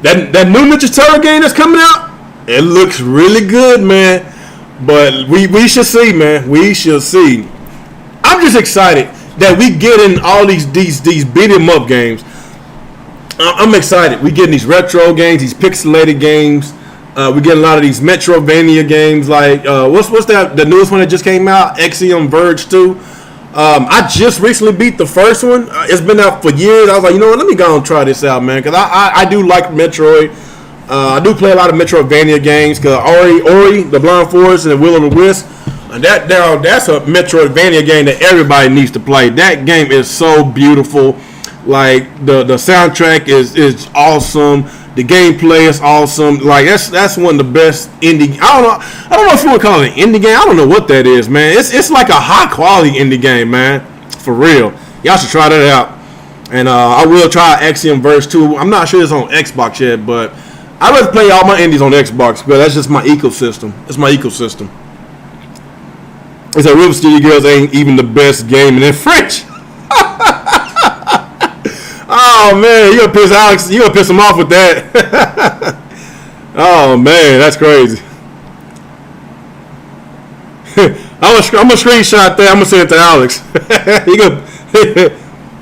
Speaker 1: That new Ninja Turtle game that's coming out, it looks really good, man. But we should see, man. We shall see. I'm just excited that we getting all these beat 'em up games. I'm excited. We getting these retro games, these pixelated games. We getting a lot of these Metrovania games. Like what's that? The newest one that just came out, Axiom Verge 2. I just recently beat the first one. It's been out for years. I was like, you know what? Let me go and try this out, man. Because I do like Metroid. I do play a lot of Metrovania games. Because Ori, the Blind Forest, and the Will of the Wisp. And that's a Metroidvania game that everybody needs to play. That game is so beautiful. Like the soundtrack is awesome. The gameplay is awesome. Like that's one of the best indie. I don't know if you want to call it an indie game. I don't know what that is, man. It's like a high quality indie game, man. For real. Y'all should try that out. And I will try Axiom Verge 2. I'm not sure it's on Xbox yet, but I rather play all my indies on Xbox because that's just my ecosystem. It's my ecosystem. It's like River City Girls ain't even the best game in French. Oh man, you gonna piss Alex? You gonna piss him off with that? Oh man, that's crazy. I'm gonna screenshot that. I'm gonna send it to Alex. You gonna,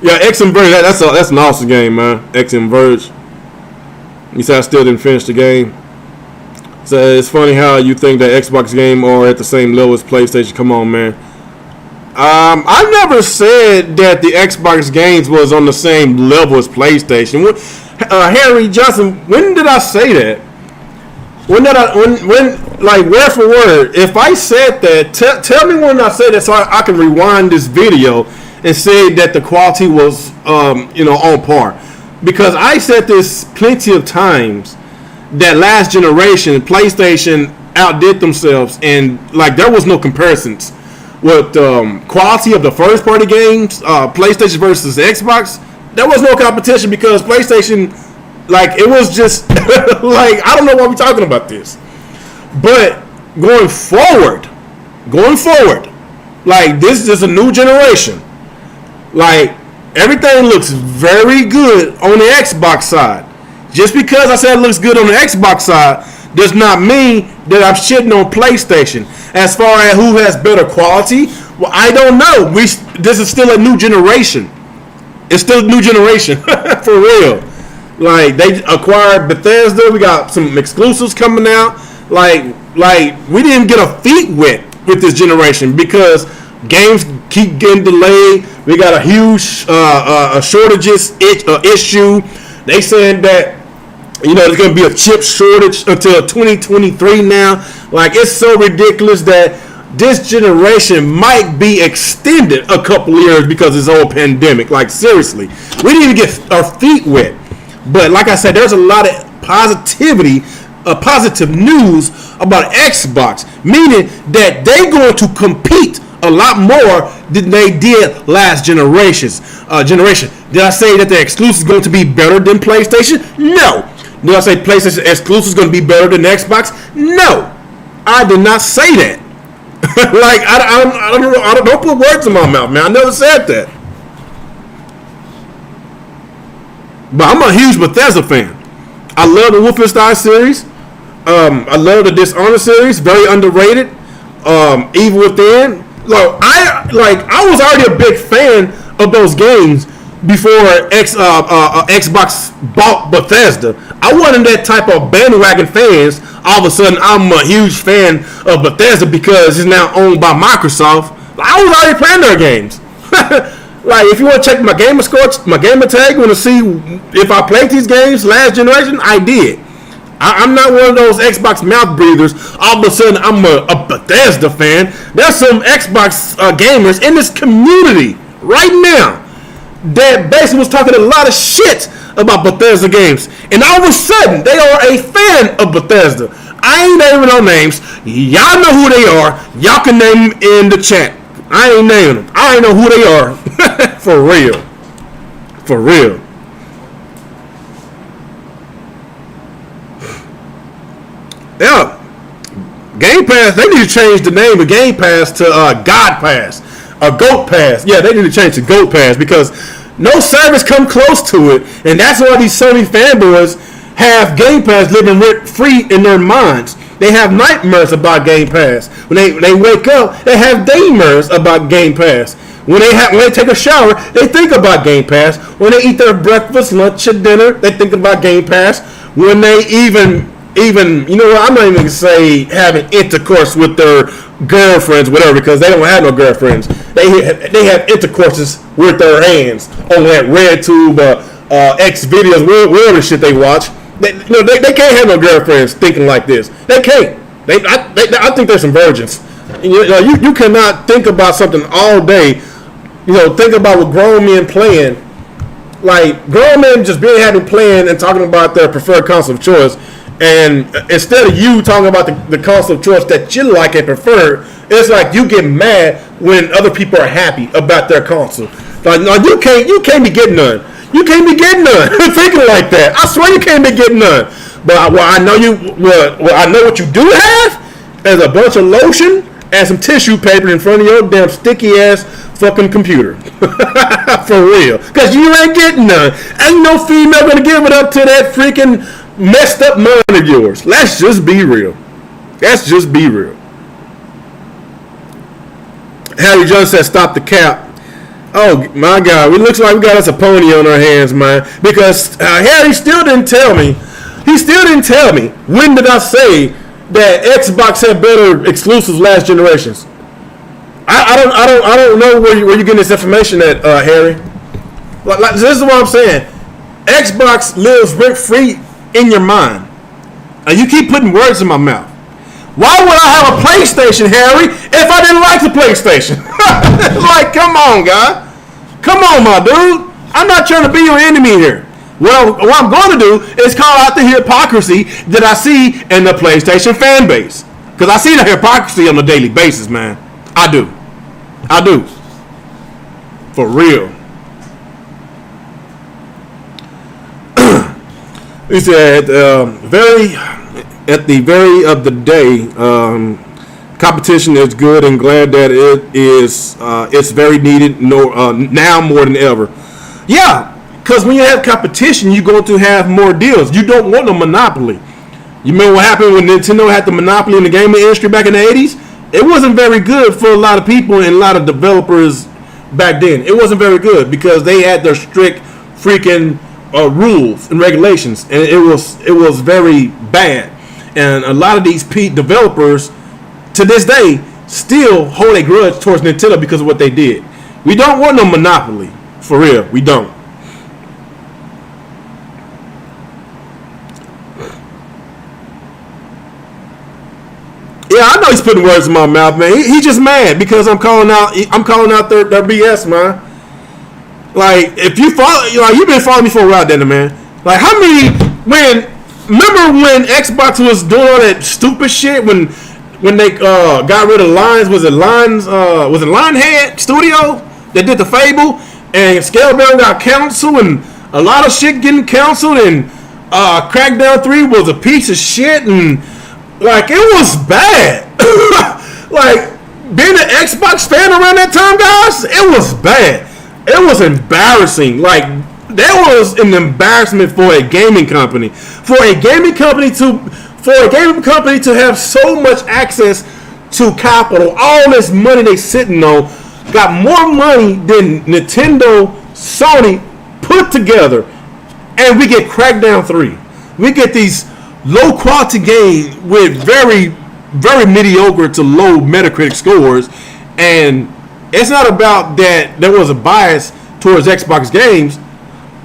Speaker 1: yeah, X and Verge. That's an awesome game, man. X and Verge. You said I still didn't finish the game. So it's funny how you think that Xbox game are at the same level as PlayStation. Come on, man. I never said that the Xbox games was on the same level as PlayStation. Harry Johnson, when did I say that? When like word for word? If I said that, tell me when I said that so I can rewind this video and say that the quality was, on par. Because I said this plenty of times that last generation PlayStation outdid themselves and like there was no comparisons. With quality of the first party games, PlayStation versus Xbox, there was no competition because PlayStation, like it was just like I don't know why we're talking about this, but going forward, like this is a new generation. Like everything looks very good on the Xbox side. Just because I said it looks good on the Xbox side does not mean that I'm shitting on PlayStation. As far as who has better quality, well, I don't know. This is still a new generation. It's still a new generation, for real. Like, they acquired Bethesda. We got some exclusives coming out. Like we didn't get our feet wet with this generation because games keep getting delayed. We got a huge shortages issue. They saying that there's going to be a chip shortage until 2023 now. Like, it's so ridiculous that this generation might be extended a couple years because of this whole pandemic. Like, seriously. We didn't even get our feet wet. But like I said, there's a lot of positive news about Xbox. Meaning that they're going to compete a lot more than they did last generation. Did I say that the exclusive is going to be better than PlayStation? No. Did I say PlayStation exclusive is going to be better than Xbox? No, I did not say that. Like I don't put words in my mouth, man. I never said that. But I'm a huge Bethesda fan. I love the Wolfenstein series. I love the Dishonored series. Very underrated. Evil Within. I was already a big fan of those games before Xbox bought Bethesda. I wasn't that type of bandwagon fans. All of a sudden, I'm a huge fan of Bethesda because it's now owned by Microsoft. I was already playing their games. Like, if you want to check my gamer score, my gamer tag, want to see if I played these games last generation, I did. I'm not one of those Xbox mouth breathers. All of a sudden, I'm a Bethesda fan. There's some Xbox gamers in this community right now that basically was talking a lot of shit about Bethesda games. And all of a sudden, they are a fan of Bethesda. I ain't naming no names. Y'all know who they are. Y'all can name them in the chat. I ain't naming them. I ain't know who they are. For real. For real. Yeah. Game Pass, they need to change the name of Game Pass to God Pass. Goat Pass. Yeah, they need to change to Goat Pass because no service come close to it. And that's why these Sony fanboys have Game Pass living rent free in their minds. They have nightmares about Game Pass. When they wake up, they have daymares about Game Pass. When they take a shower, they think about Game Pass. When they eat their breakfast, lunch, or dinner, they think about Game Pass. When they even you know what, I'm not even going to say having intercourse with their girlfriends, whatever, because they don't have no girlfriends. They have intercourses with their hands on that RedTube, X videos, whatever shit they watch. They can't have no girlfriends thinking like this. They can't. I think they're some virgins. You cannot think about something all day. Think about what grown men playing. Like grown men just being having playing and talking about their preferred console of choice. And instead of you talking about the console of choice that you like and prefer, it's like you get mad when other people are happy about their console. Like, no, you can't be getting none. You can't be getting none. Thinking like that, I swear you can't be getting none. But I know I know what you do have is a bunch of lotion and some tissue paper in front of your damn sticky ass fucking computer. For real, because you ain't getting none. Ain't no female gonna give it up to that freaking messed up mind of yours. Let's just be real. Let's just be real. Harry Jones said, "Stop the cap." Oh my God, it looks like we got us a pony on our hands, man. Because Harry still didn't tell me. He still didn't tell me when did I say that Xbox had better exclusives last generations. I don't know where you getting this information at, Harry. Like this is what I'm saying. Xbox lives rent free in your mind, and you keep putting words in my mouth. Why would I have a PlayStation, Harry, if I didn't like the PlayStation? Like, come on, guy. Come on, my dude. I'm not trying to be your enemy here. Well, what I'm going to do is call out the hypocrisy that I see in the PlayStation fan base. Because I see the hypocrisy on a daily basis, man. I do. For real. He said, at the very of the day, competition is good and glad that it's very needed now more than ever. Yeah, because when you have competition, you're going to have more deals. You don't want no monopoly. You remember what happened when Nintendo had the monopoly in the gaming industry back in the 80s? It wasn't very good for a lot of people and a lot of developers back then. It wasn't very good because they had their strict freaking rules and regulations, and it was very bad. And a lot of these developers to this day still hold a grudge towards Nintendo because of what they did. We don't want no monopoly, for real. We don't. Yeah, I know he's putting words in my mouth, man. He just mad because I'm calling out their BS, man. Like, if you follow, you've been following me for a while, then, man. Like, how many remember when Xbox was doing all that stupid shit when they got rid of Lions? Was it Lionhead Studio that did the Fable, and Scalebound got canceled, and a lot of shit getting canceled, and Crackdown 3 was a piece of shit, and like it was bad. Like being an Xbox fan around that time, guys, it was bad. It was embarrassing. Like there was an embarrassment for a gaming company. For a gaming company to have so much access to capital, all this money they sitting on, got more money than Nintendo, Sony put together, and we get Crackdown 3. We get these low quality games with very, very mediocre to low Metacritic scores, and it's not about that there was a bias towards Xbox games.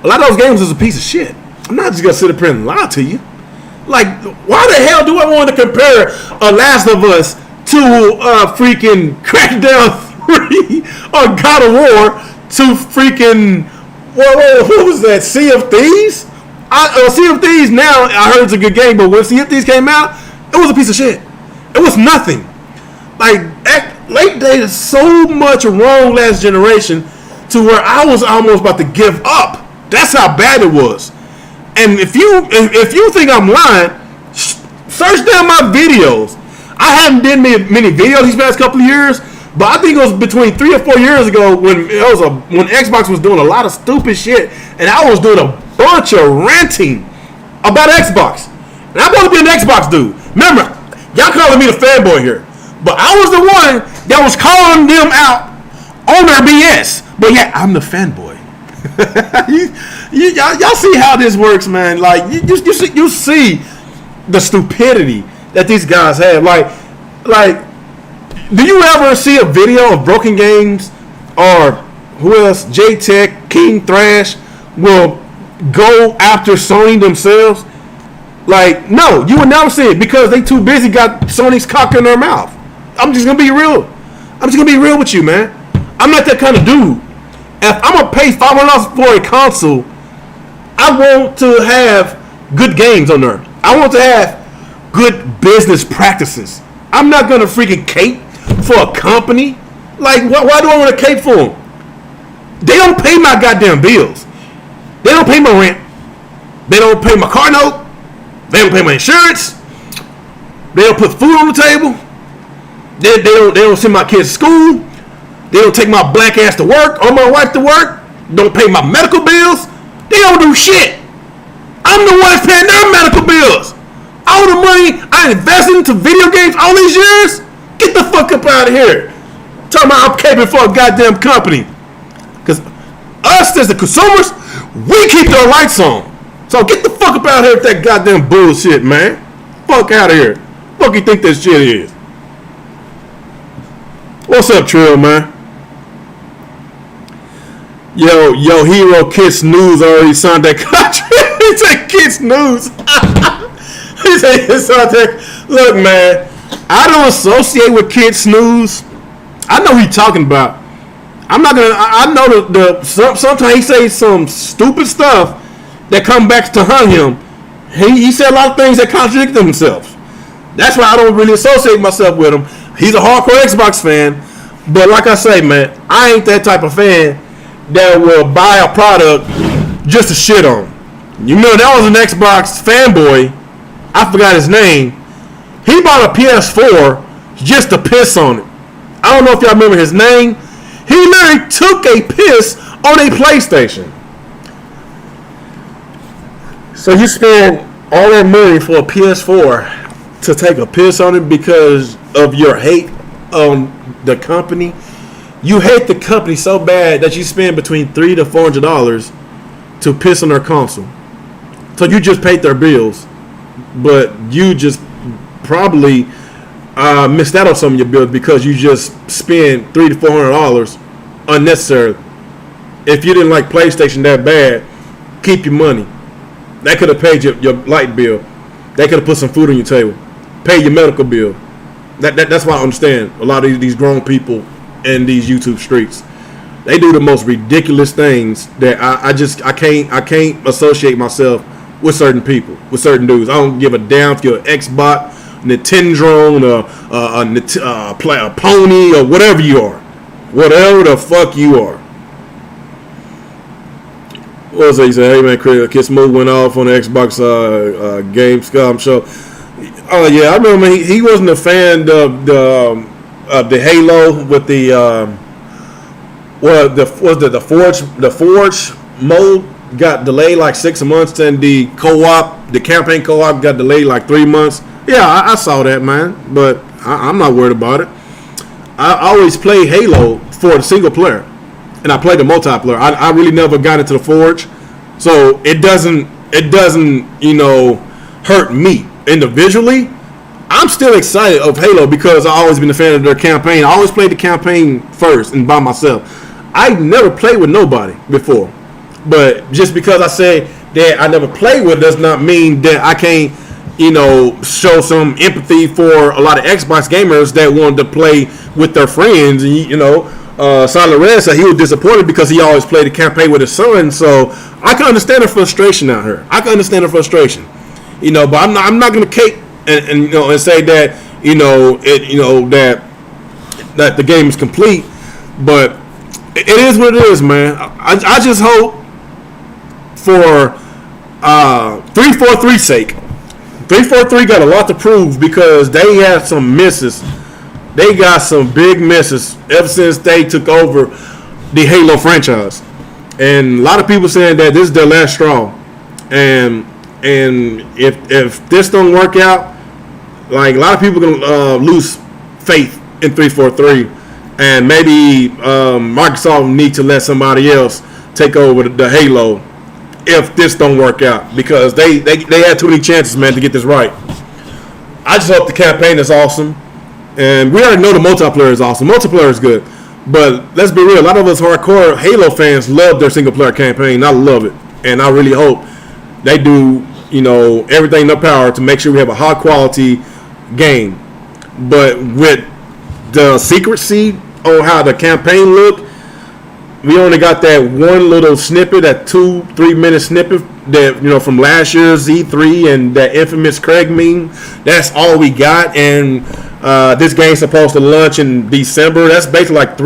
Speaker 1: A lot of those games is a piece of shit. I'm not just gonna sit up here and lie to you. Like, why the hell do I want to compare Last of Us to freaking Crackdown 3 or God of War to freaking what was that? Sea of Thieves? Sea of Thieves now I heard it's a good game, but when Sea of Thieves came out, it was a piece of shit. It was nothing. Like late days, so much wrong last generation to where I was almost about to give up. That's how bad it was. And if you think I'm lying, Search down my videos. I haven't done many videos these past couple of years, but I think it was between 3 or 4 years ago when Xbox was doing a lot of stupid shit, and I was doing a bunch of ranting about Xbox. And I want to be an Xbox dude. Remember, y'all calling me the fanboy here, but I was the one that was calling them out on their BS. But yeah, I'm the fanboy. y'all see how this works, man. Like you see the stupidity that these guys have. Like, do you ever see a video of Broken Games or who else? J-Tech, King Thrash will go after Sony themselves? Like, no, you would never see it because they too busy got Sony's cock in their mouth. I'm just gonna be real. I'm just gonna be real with you, man. I'm not that kind of dude. If I'm gonna pay $500 for a console, I want to have good games on there. I want to have good business practices. I'm not gonna freaking cape for a company. Like, why do I want to cape for them? They don't pay my goddamn bills. They don't pay my rent. They don't pay my car note. They don't pay my insurance. They don't put food on the table. They don't send my kids to school. They don't take my black ass to work or my wife to work. Don't pay my medical bills. They don't do shit. I'm the one that's paying their medical bills. All the money I invested into video games all these years, get the fuck up out of here. Talking about I'm caping for a goddamn company. Because us as the consumers, we keep their lights on. So get the fuck up out of here with that goddamn bullshit, man. Fuck out of here. Fuck you think this shit is? What's up, Trill, man? Yo, Hero Kids News already signed that contract. He said Kids News. He said he signed that. Look, man, I don't associate with Kids News. I know who you're talking about. I'm not gonna. I know sometimes he says some stupid stuff that come back to hunt him. He said a lot of things that contradict themselves. That's why I don't really associate myself with him. He's a hardcore Xbox fan, but like I say, man, I ain't that type of fan that will buy a product just to shit on. You know, that was an Xbox fanboy. I forgot his name. He bought a PS4 just to piss on it. I don't know if y'all remember his name. He literally took a piss on a PlayStation. So you spend all that money for a PS4 to take a piss on it because of your hate on the company. You hate the company so bad that you spend between $300 to $400 to piss on their console. So you just paid their bills, but you just probably missed out on some of your bills because you just spent $300 to $400 unnecessarily. If you didn't like PlayStation that bad, keep your money. That could have paid your light bill. They could have put some food on your table. Pay your medical bill. That's why I understand a lot of these grown people in these YouTube streets. They do the most ridiculous things that I can't associate myself with certain people, with certain dudes. I don't give a damn if you're an Xbox, Nintendo, a pony, or whatever you are. Whatever the fuck you are. What was it? He said, hey man, Kiss Move went off on the Xbox Gamescom show. Oh yeah, I remember he wasn't a fan of the Halo with the Forge mode got delayed like 6 months, and the campaign co-op got delayed like 3 months. Yeah, I saw that, man, but I'm not worried about it. I always play Halo for the single player, and I play the multiplayer. I really never got into the Forge, so it doesn't hurt me individually. I'm still excited of Halo because I've always been a fan of their campaign. I always played the campaign first and by myself. I never played with nobody before, but just because I say that I never played with does not mean that I can't show some empathy for a lot of Xbox gamers that wanted to play with their friends. And Silent Red said he was disappointed because he always played the campaign with his son. So I can understand the frustration out here. I can understand the frustration, but I'm not going to cape and say that that the game is complete. But it is what it is, man. I just hope for 343's sake 343 got a lot to prove because they had some misses. They got some big misses ever since they took over the Halo franchise. And a lot of people saying that this is their last straw. And if this don't work out, like a lot of people gonna lose faith in 343, and maybe Microsoft need to let somebody else take over the Halo if this don't work out, because they had too many chances, man, to get this right. I just hope the campaign is awesome, and we already know the multiplayer is awesome. Multiplayer is good, but let's be real. A lot of us hardcore Halo fans love their single player campaign. I love it, and I really hope they do, everything in their power to make sure we have a high quality game. But with the secrecy on how the campaign looked, we only got that one little snippet, that 2-3 minute snippet that from last year's E3 and that infamous Craig meme. That's all we got, and this game's supposed to launch in December. That's basically like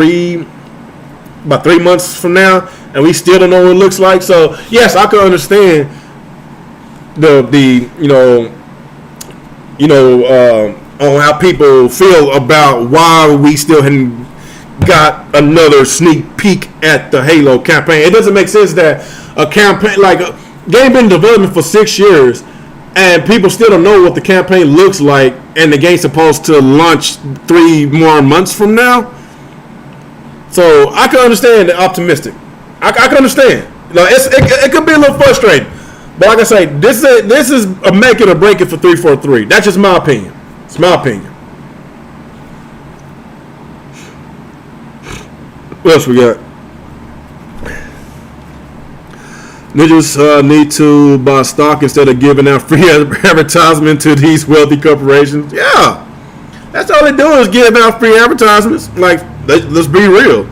Speaker 1: about 3 months from now, and we still don't know what it looks like. So yes, I can understand on how people feel about why we still hadn't got another sneak peek at the Halo campaign. It doesn't make sense that a campaign, like a game been in development for 6 years, and people still don't know what the campaign looks like, and the game's supposed to launch 3 more months from now. So I can understand the optimistic. I can understand. It could be a little frustrating, but like I say, this is a make it or break it for 343. That's just my opinion. It's my opinion. What else we got? Ninjas need to buy stock instead of giving out free advertisement to these wealthy corporations. Yeah, that's all they do is give out free advertisements. Like, let's be real.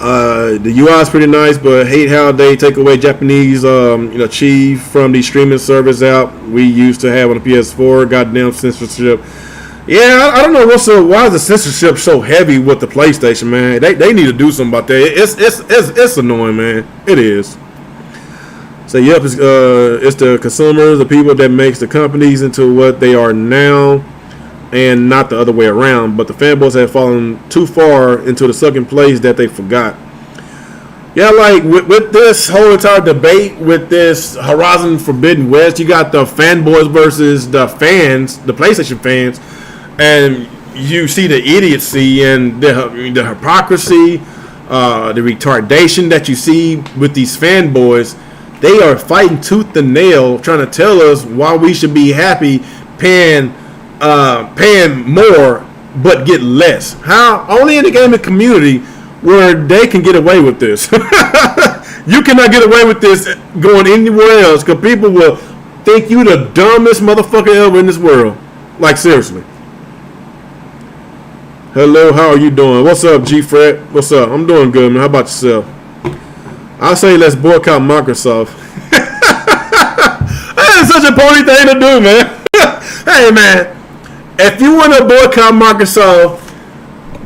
Speaker 1: The UI is pretty nice, but hate how they take away Japanese, chi from the streaming service out we used to have on the PS4. Goddamn censorship. Yeah, I don't know why is the censorship so heavy with the PlayStation, man. They need to do something about that. It's annoying, man. It is. So yep, it's the consumers, the people that makes the companies into what they are now, and not the other way around. But the fanboys have fallen too far into the second place that they forgot. Yeah, like with this whole entire debate with this Horizon Forbidden West, you got the fanboys versus the fans, the PlayStation fans. And you see the idiocy and the hypocrisy, the retardation that you see with these fanboys. They are fighting tooth and nail, trying to tell us why we should be happy paying more but get less. How? Only in the gaming community where they can get away with this. You cannot get away with this going anywhere else, because people will think you the dumbest motherfucker ever in this world. Like, seriously. Hello, how are you doing? What's up, G-Fred? What's up? I'm doing good, man. How about yourself? I say let's boycott Microsoft. That is such a pony thing to do, man. Hey, man, if you want to boycott Microsoft,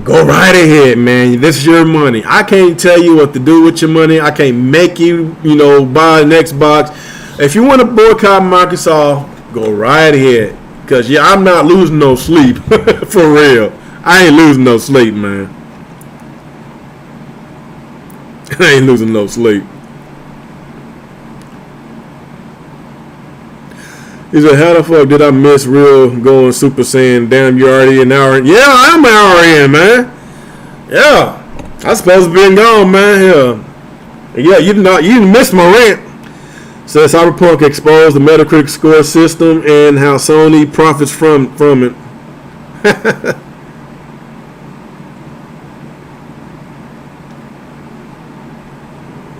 Speaker 1: go right ahead, man. This is your money. I can't tell you what to do with your money. I can't make you, buy an Xbox. If you want to boycott Microsoft, go right ahead. Because, I'm not losing no sleep. For real. I ain't losing no sleep, man. I ain't losing no sleep. He said, how the fuck did I miss real going Super Saiyan? Damn, you're already an hour in. Yeah, I'm an hour in, man. Yeah. I supposed to be gone, man. Yeah, you didn't miss my rant. Says Cyberpunk exposed the Metacritic score system and how Sony profits from it.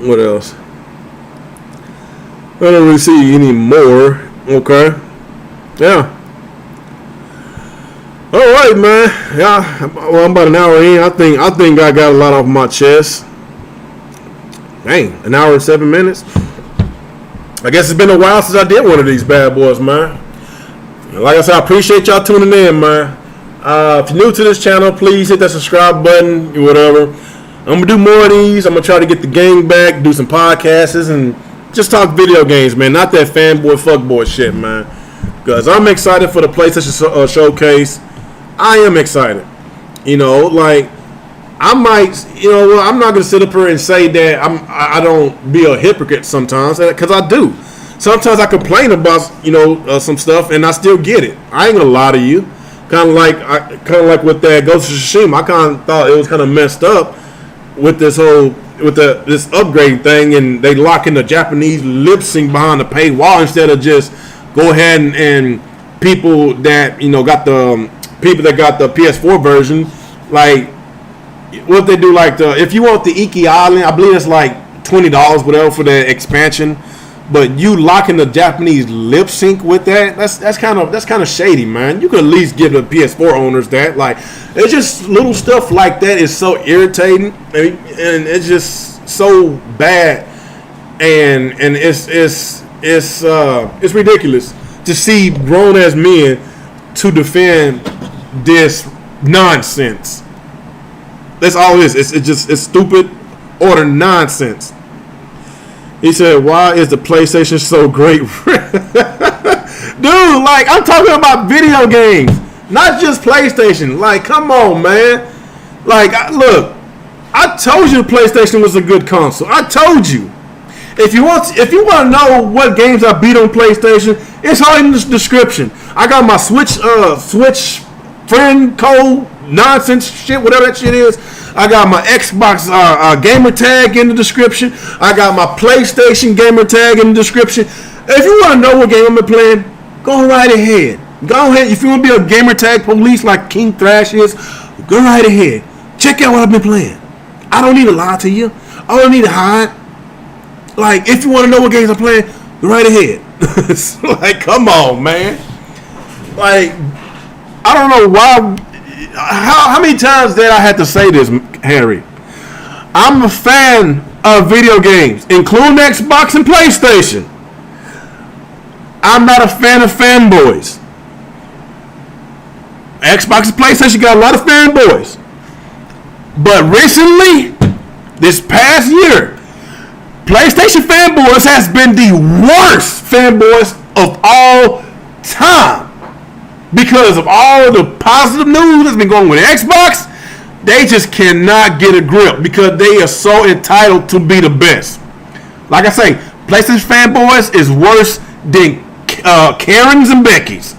Speaker 1: What else? I don't really see any more. Okay. Yeah. All right, man. Yeah. Well, I'm about an hour in. I think I got a lot off my chest. Dang, an hour and 7 minutes. I guess it's been a while since I did one of these bad boys, man. Like I said, I appreciate y'all tuning in, man. If you're new to this channel, please hit that subscribe button, whatever. I'm going to do more of these. I'm going to try to get the gang back, do some podcasts, and just talk video games, man. Not that fanboy, fuckboy shit, man. Because I'm excited for the PlayStation Showcase. I am excited. You know, like, I might, you know, well, I'm not going to sit up here and say that I don't be a hypocrite sometimes, because I do. Sometimes I complain about, you know, some stuff, and I still get it. I ain't going to lie to you. Kind of like with that Ghost of Tsushima, I kind of thought it was kind of messed up with this whole, with this upgrade thing, and they locking the Japanese lip sync behind the paywall instead of just go ahead and people that, you know, got the PS4 version, like, what they do, like, if you want the Iki Island, I believe it's like $20 whatever for the expansion, but you locking the Japanese lip sync with that's kind of shady, man. You could at least give the PS4 owners that. Like, it's just little stuff like that is so irritating, and it's just so bad, and it's ridiculous to see grown ass men to defend this nonsense. That's all it is. It's stupid order nonsense. He said, "Why is the PlayStation so great?" Dude, like, I'm talking about video games, not just PlayStation. Like, come on, man. Like, look, I told you the PlayStation was a good console. I told you. If you want to know what games I beat on PlayStation, it's all in the description. I got my Switch friend code nonsense shit, whatever that shit is. I got my Xbox gamer tag in the description. I got my PlayStation gamer tag in the description. If you want to know what game I'm playing, go right ahead. Go ahead. If you want to be a gamer tag police like King Thrash is, go right ahead. Check out what I've been playing. I don't need to lie to you. I don't need to hide. Like, if you want to know what games I'm playing, go right ahead. Like, come on, man. Like, I don't know why. How many times did I have to say this, Harry? I'm a fan of video games, including Xbox and PlayStation. I'm not a fan of fanboys. Xbox and PlayStation got a lot of fanboys. But recently, this past year, PlayStation fanboys has been the worst fanboys of all time. Because of all the positive news that's been going with Xbox, they just cannot get a grip because they are so entitled to be the best. Like I say, PlayStation fanboys is worse than Karens and Beckys.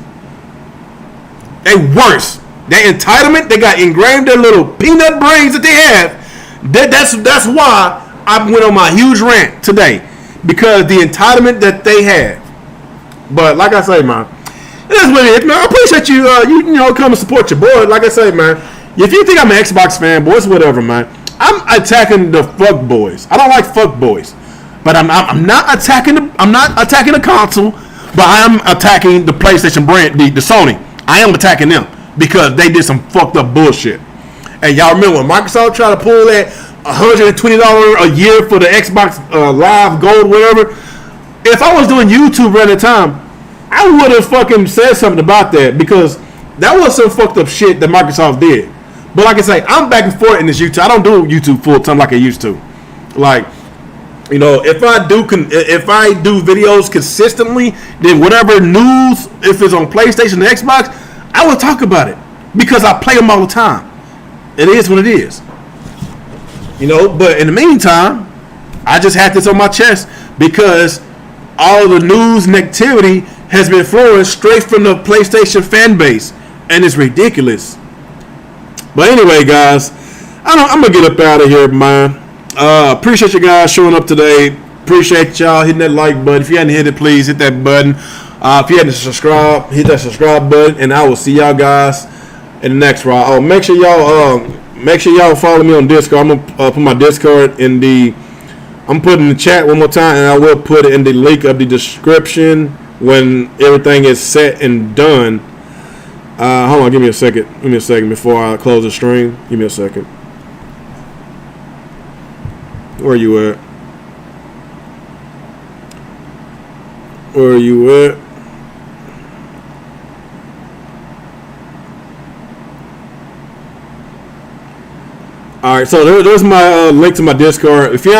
Speaker 1: They worse. They entitlement, they got engraved their little peanut brains that they have. That's why I went on my huge rant today. Because the entitlement that they have. But like I say, man, that's what it is, man. I appreciate you, you know, come and support your boy. Like I say, man, if you think I'm an Xbox fan, boys, whatever, man. I'm attacking the fuck boys. I don't like fuck boys, but I'm not attacking the console, but I am attacking the PlayStation brand, the Sony. I am attacking them because they did some fucked up bullshit. And y'all remember when Microsoft tried to pull that $120 a year for the Xbox Live Gold, whatever? If I was doing YouTube at the time, I would have fucking said something about that because that was some fucked up shit that Microsoft did. But like I say, I'm back and forth in this YouTube. I don't do YouTube full time like I used to. Like, you know, if I do videos consistently, then whatever news, if it's on PlayStation and Xbox, I will talk about it because I play them all the time. It is what it is. You know, but in the meantime, I just had this on my chest because all the news and activity has been flowing straight from the PlayStation fan base, and it's ridiculous. But anyway, guys, I'm gonna get up out of here, man. Appreciate you guys showing up today. Appreciate y'all hitting that like button. If you hadn't hit it, please hit that button. If you hadn't subscribed, hit that subscribe button, and I will see y'all guys in the next ride. Oh, make sure y'all follow me on Discord. I'm gonna put my Discord in the. I'm putting in the chat one more time, and I will put it in the link of the description when everything is set and done. Hold on, give me a second. Give me a second before I close the stream. Give me a second. Where you at? Where you at? All right, so there's my link to my Discord. If you